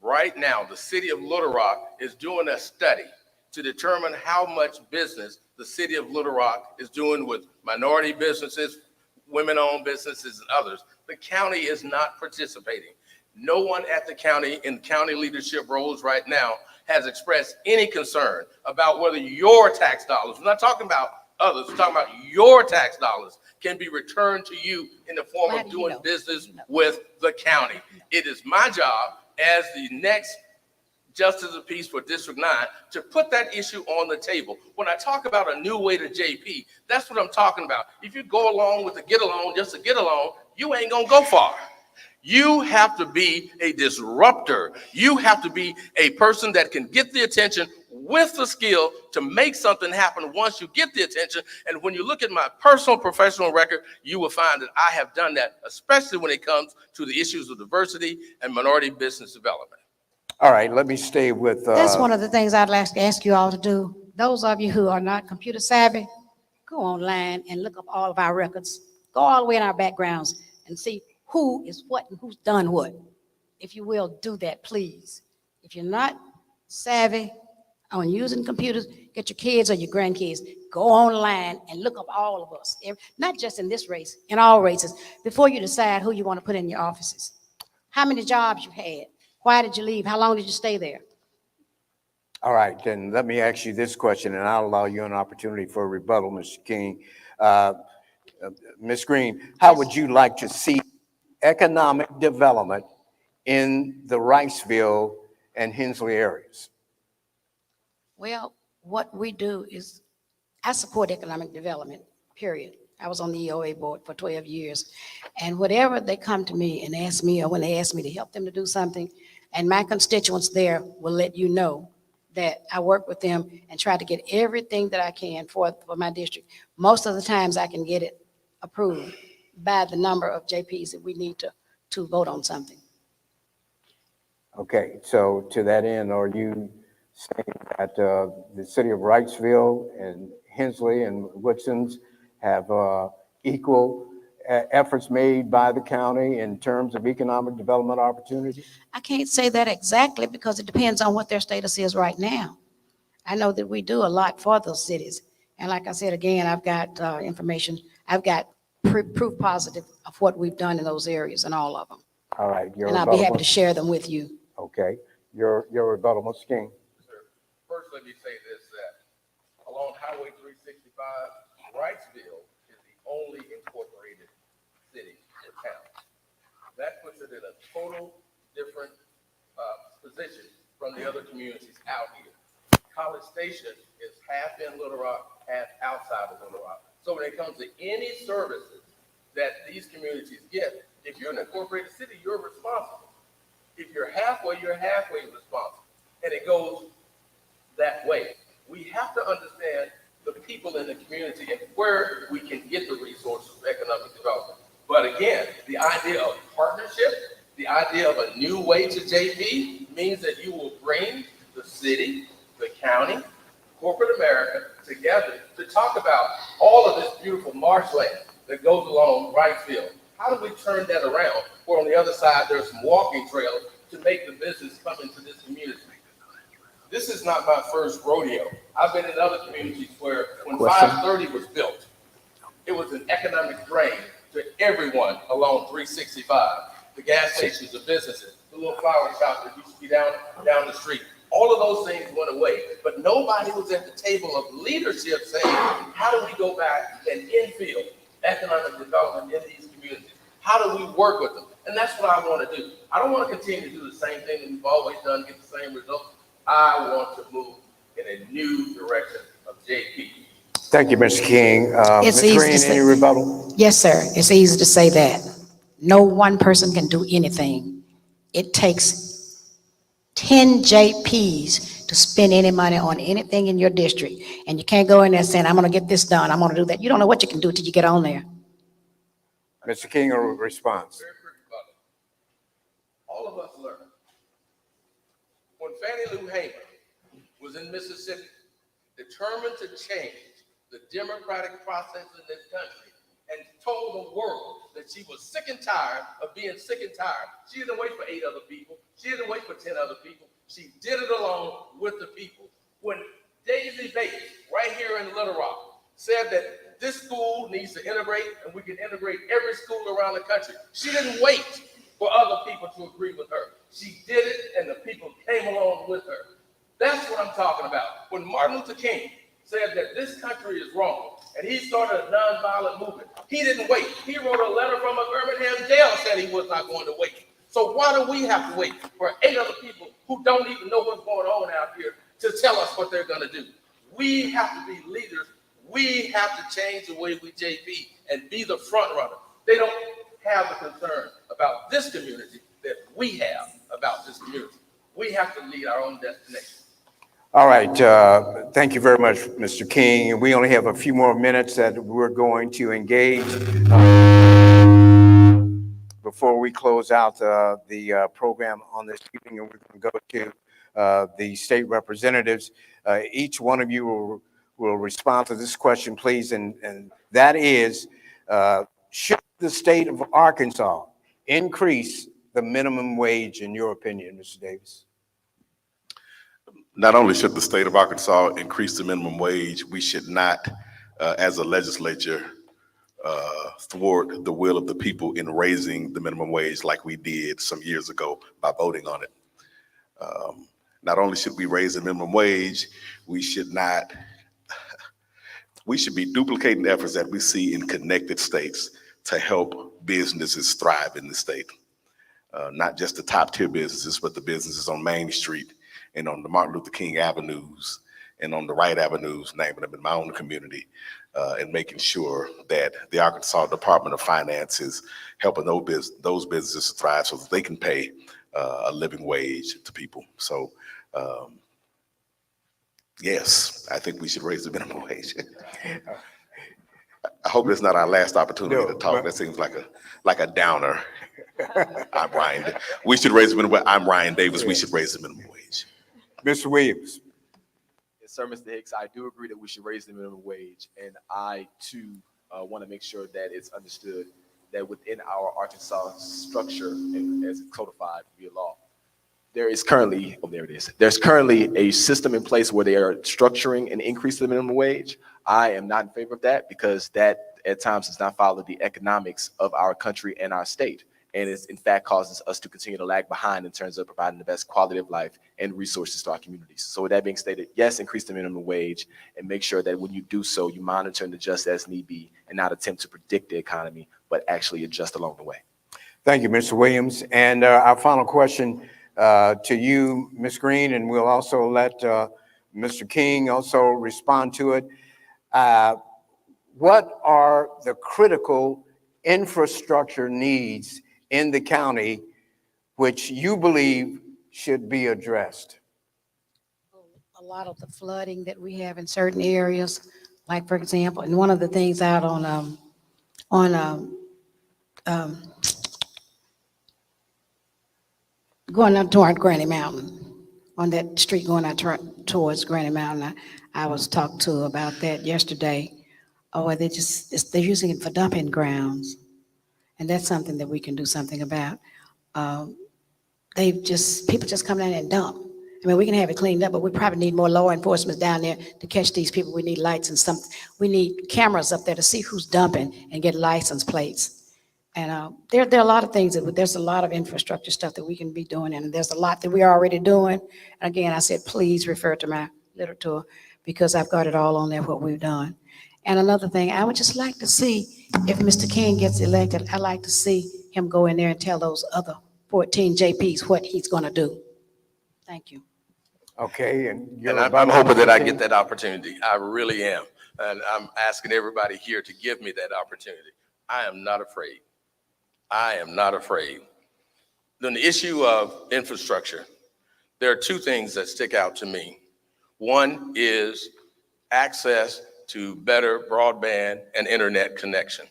Right now, the city of Little Rock is doing a study to determine how much business the city of Little Rock is doing with minority businesses, women-owned businesses, and others. The county is not participating. No one at the county in county leadership roles right now has expressed any concern about whether your tax dollars, we're not talking about others, we're talking about your tax dollars, can be returned to you in the form of doing business with the county. It is my job as the next Justice of Peace for District 9 to put that issue on the table. When I talk about a new way to JP, that's what I'm talking about. If you go along with the get along just to get along, you ain't gonna go far. You have to be a disruptor. You have to be a person that can get the attention with the skill to make something happen once you get the attention. And when you look at my personal professional record, you will find that I have done that, especially when it comes to the issues of diversity and minority business development. All right, let me stay with. That's one of the things I'd like to ask you all to do. Those of you who are not computer savvy, go online and look up all of our records. Go all the way in our backgrounds and see who is what and who's done what. If you will, do that, please. If you're not savvy on using computers, get your kids or your grandkids, go online and look up all of us, not just in this race, in all races, before you decide who you want to put in your offices. How many jobs you had? Why did you leave? How long did you stay there? All right, then let me ask you this question, and I'll allow you an opportunity for a rebuttal, Mr. King. Ms. Green, how would you like to see economic development in the Wrightsville and Hensley areas? Well, what we do is, I support economic development, period. I was on the EOA board for 12 years. And whatever they come to me and ask me, or when they ask me to help them to do something, and my constituents there will let you know that I work with them and try to get everything that I can for my district. Most of the times I can get it approved by the number of JPs that we need to vote on something. Okay, so to that end, are you saying that the city of Wrightsville and Hensley and Woodson's have equal efforts made by the county in terms of economic development opportunities? I can't say that exactly because it depends on what their status is right now. I know that we do a lot for those cities. And like I said, again, I've got information, I've got proof positive of what we've done in those areas and all of them. All right. And I'll be happy to share them with you. Okay. Your rebuttal, Mr. King. First, let me say this, that along Highway 365, Wrightsville is the only incorporated city or town. That puts it in a total different position from the other communities out here. College Station is half in Little Rock, half outside of Little Rock. So when it comes to any services that these communities get, if you're an incorporated city, you're responsible. If you're halfway responsible. And it goes that way. We have to understand the people in the community and where we can get the resources for economic development. But again, the idea of partnership, the idea of a new way to JP means that you will bring the city, the county, corporate America together to talk about all of this beautiful marshland that goes along Wrightsville. How do we turn that around? Or on the other side, there's some walking trails to make the business come into this community. This is not my first rodeo. I've been in other communities where when 530 was built, it was an economic drain to everyone along 365. The gas stations, the businesses, the little flower shop that used to be down the street. All of those things went away, but nobody was at the table of leadership saying, how do we go back and infill economic development in these communities? How do we work with them? And that's what I want to do. I don't want to continue to do the same thing that we've always done, get the same results. I want to move in a new direction of JP. Thank you, Mr. King. It's Ms. easy Green, to say. any rebuttal? Yes, sir. It's easy to say that. No one person can do anything. It takes 10 JPs to spend any money on anything in your district. And you can't go in there saying, I'm going to get this done, I'm going to do that. You don't know what you can do till you get on there. Mr. King, a response. Very quick about it. All of us learned. When Fannie Lou Hamer was in Mississippi, determined to change the democratic process in this country, and told the world that she was sick and tired of being sick and tired. She didn't wait for 8 other people. She didn't wait for 10 other people. She did it alone with the people. When Daisy Bates, right here in Little Rock, said that this school needs to integrate and we can integrate every school around the country, she didn't wait for other people to agree with her. She did it and the people came along with her. That's what I'm talking about. When Martin Luther King said that this country is wrong, and he started a nonviolent movement, he didn't wait. He wrote a letter from a Birmingham jail said he was not going to wait. So why do we have to wait for 8 other people who don't even know what's going on out here to tell us what they're going to do? We have to be leaders. We have to change the way we JP and be the front runner. They don't have the concern about this community that we have about this community. We have to lead our own destination. All right, thank you very much, Mr. King. We only have a few more minutes that we're going to engage before we close out the program on this evening, and we're going to go to the state representatives. Each one of you will respond to this question, please, and that is, should the state of Arkansas increase the minimum wage, in your opinion, Mr. Davis? Not only should the state of Arkansas increase the minimum wage, we should not, as a legislature, thwart the will of the people in raising the minimum wage like we did some years ago by voting on it. Not only should we raise the minimum wage, we should be duplicating efforts that we see in connected states to help businesses thrive in the state. Not just the top tier businesses, but the businesses on Main Street and on the Martin Luther King avenues and on the right avenues, naming them in my own community, and making sure that the Arkansas Department of Finance is helping those businesses thrive so that they can pay a living wage to people. So, yes, I think we should raise the minimum wage. I hope it's not our last opportunity to talk. That seems like a downer. We should raise the minimum wage. I'm Ryan Davis. We should raise the minimum wage. Mr. Williams. Yes, sir, Mr. Hicks, I do agree that we should raise the minimum wage. And I, too, want to make sure that it's understood that within our Arkansas structure, and as it's codified via law, there's currently a system in place where they are structuring an increase to the minimum wage. I am not in favor of that because that at times does not follow the economics of our country and our state. And it in fact causes us to continue to lag behind in terms of providing the best quality of life and resources to our communities. So with that being stated, yes, increase the minimum wage and make sure that when you do so, you monitor and adjust as need be and not attempt to predict the economy, but actually adjust along the way. Thank you, Mr. Williams. And our final question to you, Ms. Green, and we'll also let Mr. King also respond to it. What are the critical infrastructure needs in the county which you believe should be addressed? A lot of the flooding that we have in certain areas, like for example, and one of the things out on going up toward Granny Mountain, on that street going out towards Granny Mountain, I was talked to about that yesterday. Oh, they're using it for dumping grounds. And that's something that we can do something about. People just come down and dump. I mean, we can have it cleaned up, but we probably need more law enforcement down there to catch these people. We need lights and something. We need cameras up there to see who's dumping and get license plates. And there are a lot of things there's a lot of infrastructure stuff that we can be doing, and there's a lot that we're already doing. And again, I said, please refer to my literature because I've got it all on there, what we've done. And another thing, I would just like to see, if Mr. King gets elected, I'd like to see him go in there and tell those other 14 JPs what he's going to do. Thank you. Okay, and I'm hoping that I get that opportunity. I really am. And I'm asking everybody here to give me that opportunity. I am not afraid. I am not afraid. On the issue of infrastructure, there are two things that stick out to me. One is access to better broadband and internet connection.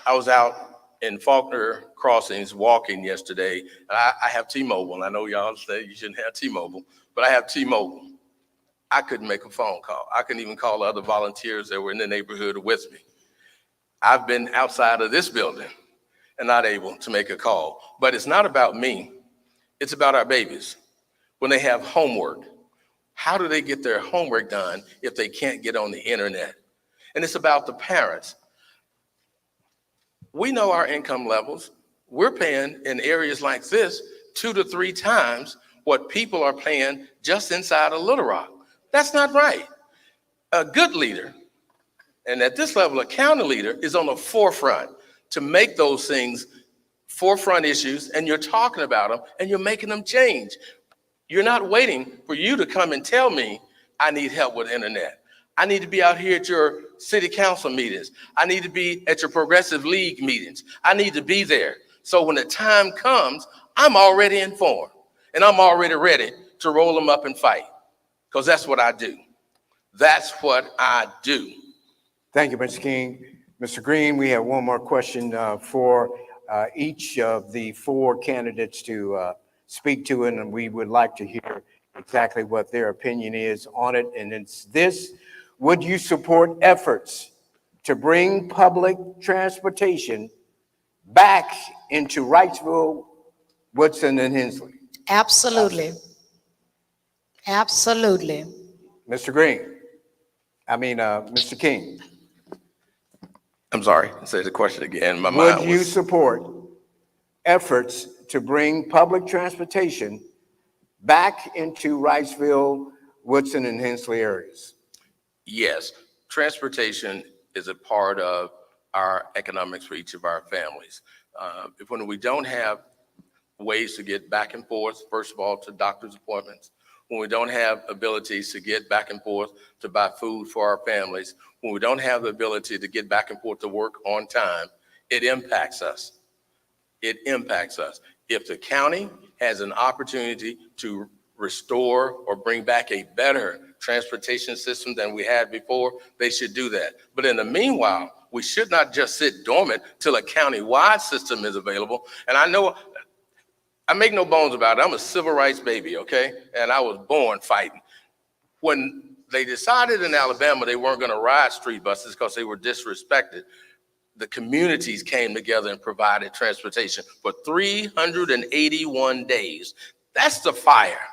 I was out in Faulkner Crossings walking yesterday, and I have T-Mobile, and I know y'all say you shouldn't have T-Mobile, but I have T-Mobile. I couldn't make a phone call. I couldn't even call other volunteers that were in the neighborhood with me. I've been outside of this building and not able to make a call. But it's not about me. It's about our babies. When they have homework, how do they get their homework done if they can't get on the internet? And it's about the parents. We know our income levels. We're paying in areas like this 2 to 3 times what people are paying just inside of Little Rock. That's not right. A good leader, and at this level, a county leader is on the forefront to make those things forefront issues, and you're talking about them and you're making them change. You're not waiting for you to come and tell me I need help with internet. I need to be out here at your city council meetings. I need to be at your Progressive League meetings. I need to be there. So when the time comes, I'm already informed and I'm already ready to roll them up and fight. because that's what I do. That's what I do. Thank you, Mr. King. Mr. Green, we have one more question for each of the four candidates to speak to, and we would like to hear exactly what their opinion is on it. And it's this: would you support efforts to bring public transportation back into Wrightsville, Woodson, and Hensley? Absolutely. Absolutely. Mr. Green, Mr. King. I'm sorry, say the question again. My Would mind you was. support efforts to bring public transportation back into Wrightsville, Woodson, and Hensley areas? Yes, transportation is a part of our economics for each of our families. When we don't have ways to get back and forth, first of all, to doctor's appointments, when we don't have abilities to get back and forth to buy food for our families, when we don't have the ability to get back and forth to work on time, it impacts us. It impacts us. If the county has an opportunity to restore or bring back a better transportation system than we had before, they should do that. But in the meanwhile, we should not just sit dormant till a county-wide system is available. And I know, I make no bones about it, I'm a civil rights baby, okay? And I was born fighting. When they decided in Alabama they weren't gonna ride street buses because they were disrespected, the communities came together and provided transportation for 381 days. That's the fire.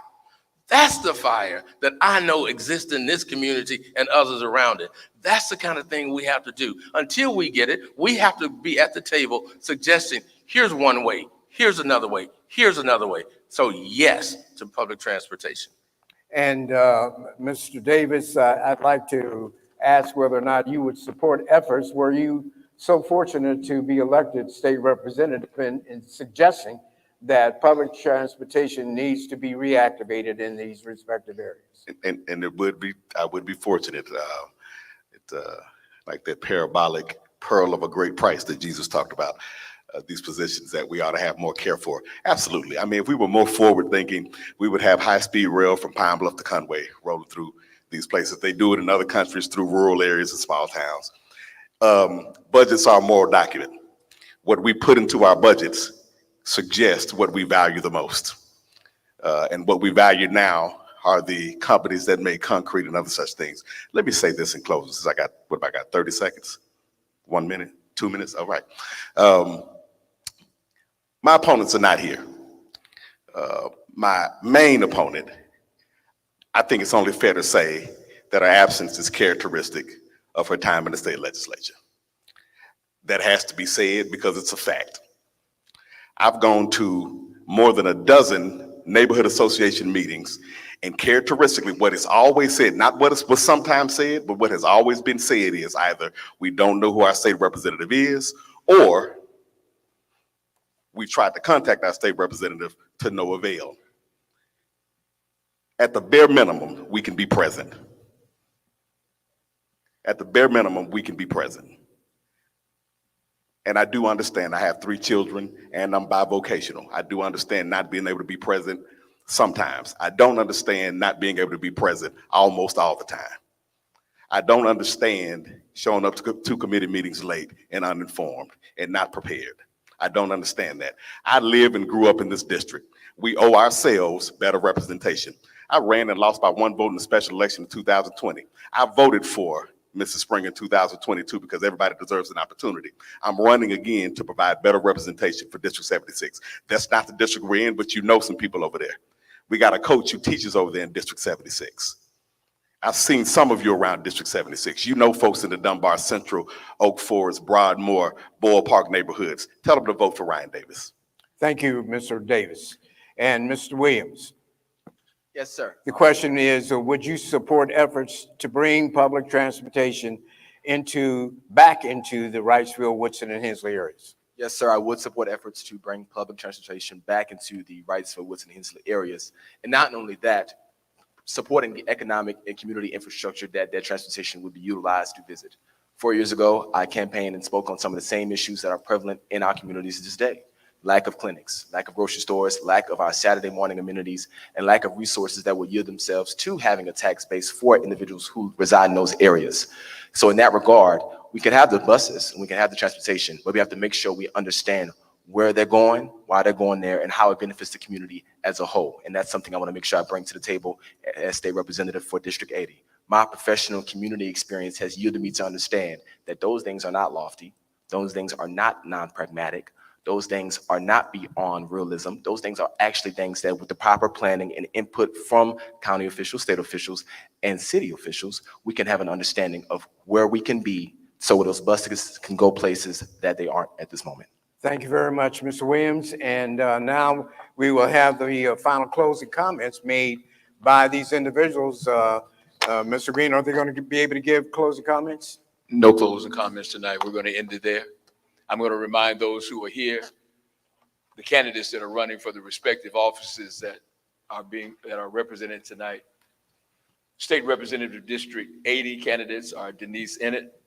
That's the fire that I know exists in this community and others around it. That's the kind of thing we have to do. Until we get it, we have to be at the table suggesting, here's one way, here's another way, here's another way. So yes to public transportation. And Mr. Davis, I'd like to ask whether or not you would support efforts. Were you so fortunate to be elected state representative in suggesting that public transportation needs to be reactivated in these respective areas? And it would be, I would be fortunate. Like that parabolic pearl of a great price that Jesus talked about. These positions that we ought to have more care for. Absolutely. I mean, if we were more forward thinking, we would have high-speed rail from Pine Bluff to Conway rolling through these places. They do it in other countries through rural areas and small towns. Budgets are a moral document. What we put into our budgets suggests what we value the most. And what we value now are the companies that make concrete and other such things. Let me say this in closing, since I got, 30 seconds? 1 minute, 2 minutes, all right. My opponents are not here. My main opponent, I think it's only fair to say that her absence is characteristic of her time in the state legislature. That has to be said because it's a fact. I've gone to more than a dozen neighborhood association meetings, and characteristically what is always said, not what was sometimes said, but what has always been said is either we don't know who our state representative is, or we tried to contact our state representative to no avail. At the bare minimum, we can be present. At the bare minimum, we can be present. And I do understand, I have 3 children and I'm bivocational. I do understand not being able to be present sometimes. I don't understand not being able to be present almost all the time. I don't understand showing up to committee meetings late and uninformed and not prepared. I don't understand that. I live and grew up in this district. We owe ourselves better representation. I ran and lost by 1 vote in the special election in 2020. I voted for Mrs. Springer in 2022 because everybody deserves an opportunity. I'm running again to provide better representation for District 76. That's not the district we're in, but you know some people over there. We got a coach who teaches over there in District 76. I've seen some of you around District 76. You know folks in the Dunbar Central, Oak Forest, Broadmoor, Boyle Park neighborhoods. Tell them to vote for Ryan Davis. Thank you, Mr. Davis. And Mr. Williams. Yes, sir. The question is, would you support efforts to bring public transportation back into the Wrightsville, Woodson, and Hensley areas? Yes, sir. I would support efforts to bring public transportation back into the Wrightsville, Woodson, and Hensley areas. And not only that, supporting the economic and community infrastructure that transportation would be utilized to visit. 4 years ago, I campaigned and spoke on some of the same issues that are prevalent in our communities this day. lack of clinics, lack of grocery stores, lack of our Saturday morning amenities, and lack of resources that will yield themselves to having a tax base for individuals who reside in those areas. So in that regard, we can have the buses and we can have the transportation, but we have to make sure we understand where they're going, why they're going there, and how it benefits the community as a whole. And that's something I want to make sure I bring to the table as state representative for District 80. My professional community experience has yielded me to understand that those things are not lofty. Those things are not non-pragmatic. Those things are not beyond realism. Those things are actually things that with the proper planning and input from county officials, state officials, and city officials, we can have an understanding of where we can be so those buses can go places that they aren't at this moment. Thank you very much, Mr. Williams. And now we will have the final closing comments made by these individuals. Mr. Green, are they going to be able to give closing comments? No closing comments tonight. We're going to end it there. I'm going to remind those who are here, the candidates that are running for the respective offices that are represented tonight. State Representative District 80 candidates are Denise Ennett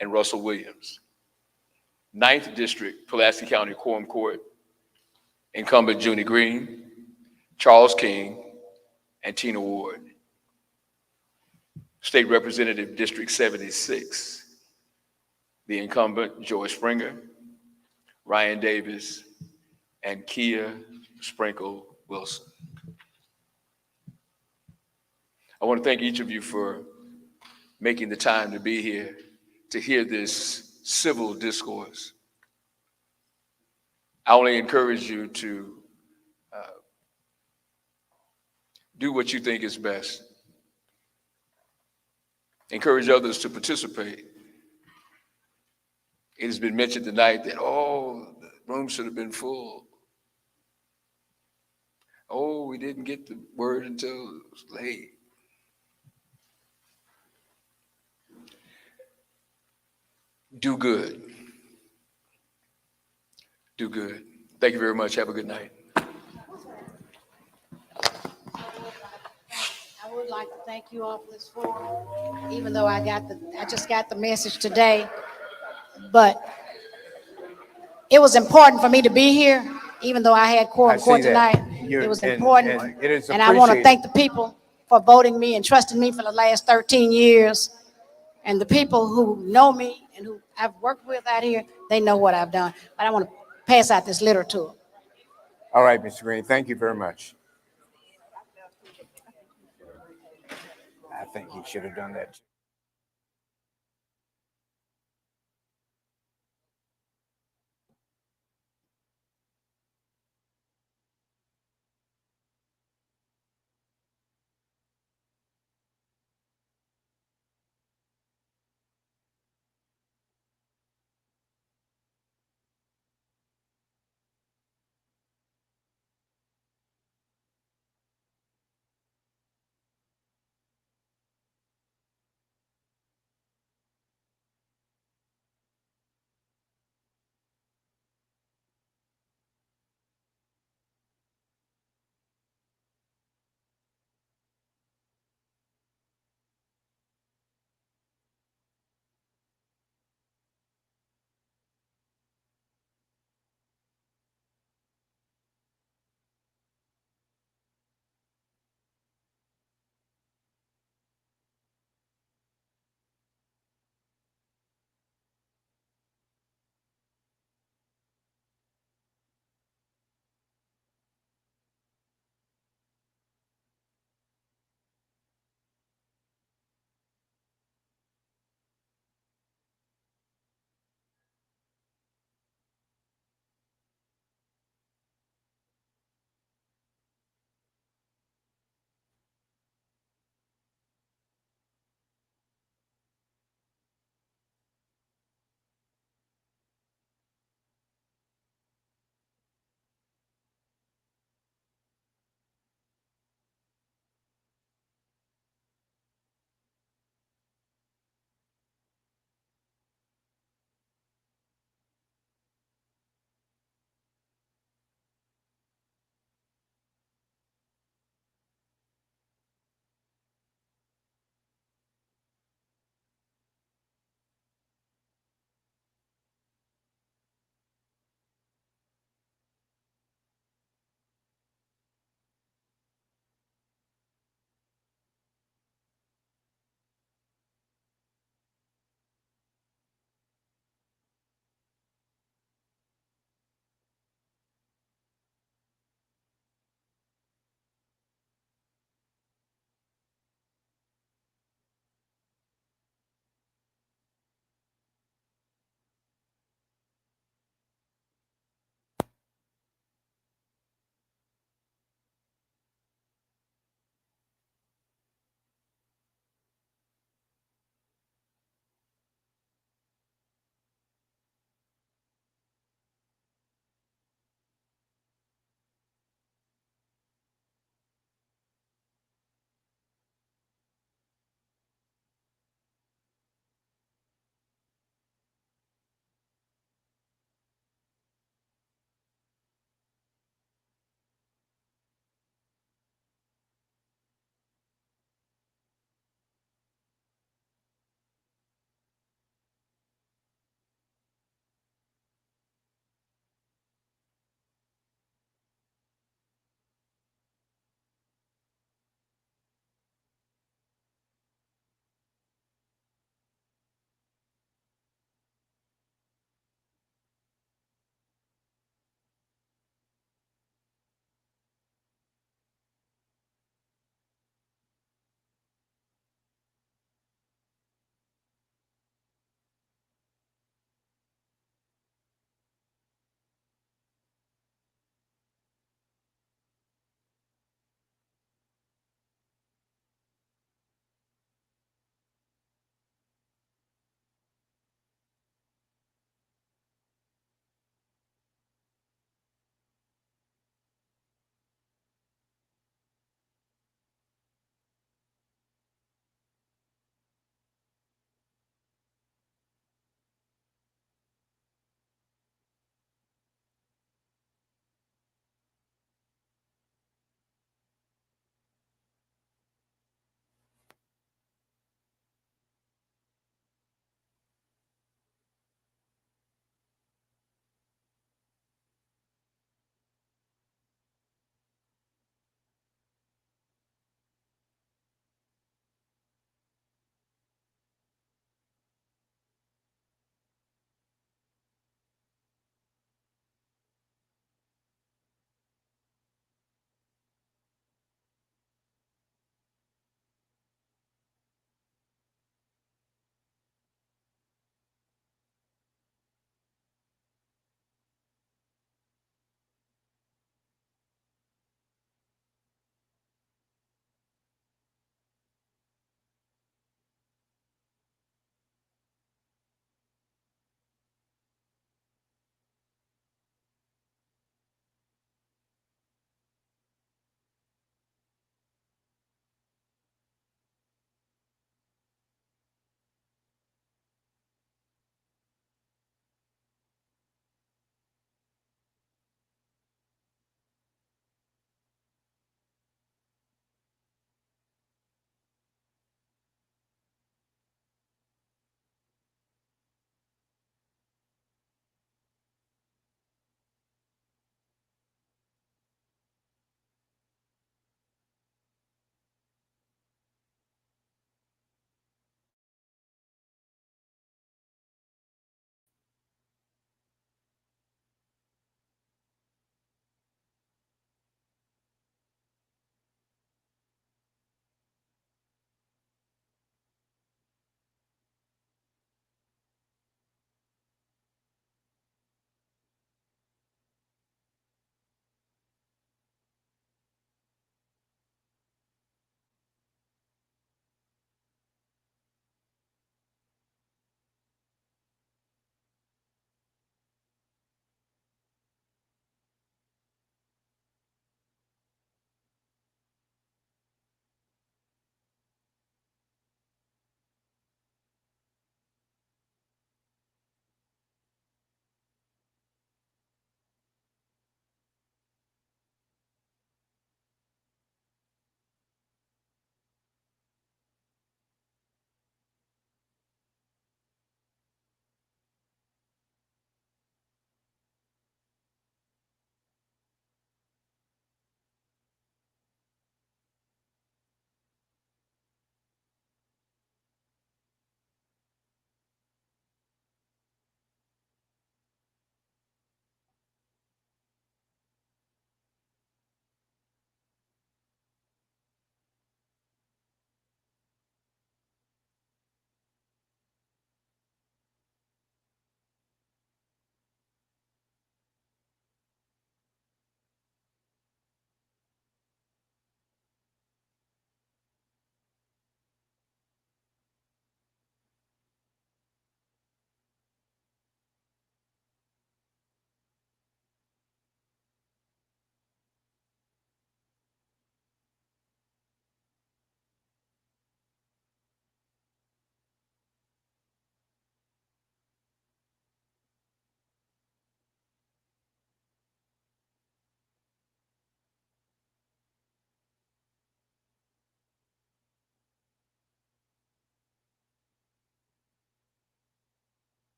and Russell Williams. 9th District, Pulaski County Quorum Court, incumbent Junie Green, Charles King, and Tina Ward. State Representative District 76, the incumbent Joy Springer, Ryan Davis, and Kia Sprinkle Wilson. I want to thank each of you for making the time to be here to hear this civil discourse. I only encourage you to do what you think is best. Encourage others to participate. It has been mentioned tonight that, oh, the room should have been full. Oh, we didn't get the word until it was late. Do good. Do good. Thank you very much. Have a good night. I would like to thank you all for this forum, even though I just got the message today. But it was important for me to be here, even though I had quorum court tonight. It was important. And it is And I want to appreciated. thank the people for voting me and trusting me for the last 13 years. And the people who know me and who I've worked with out here, they know what I've done. But I want to pass out this letter to them. All right, Mr. Green, thank you very much. I think you should have done that.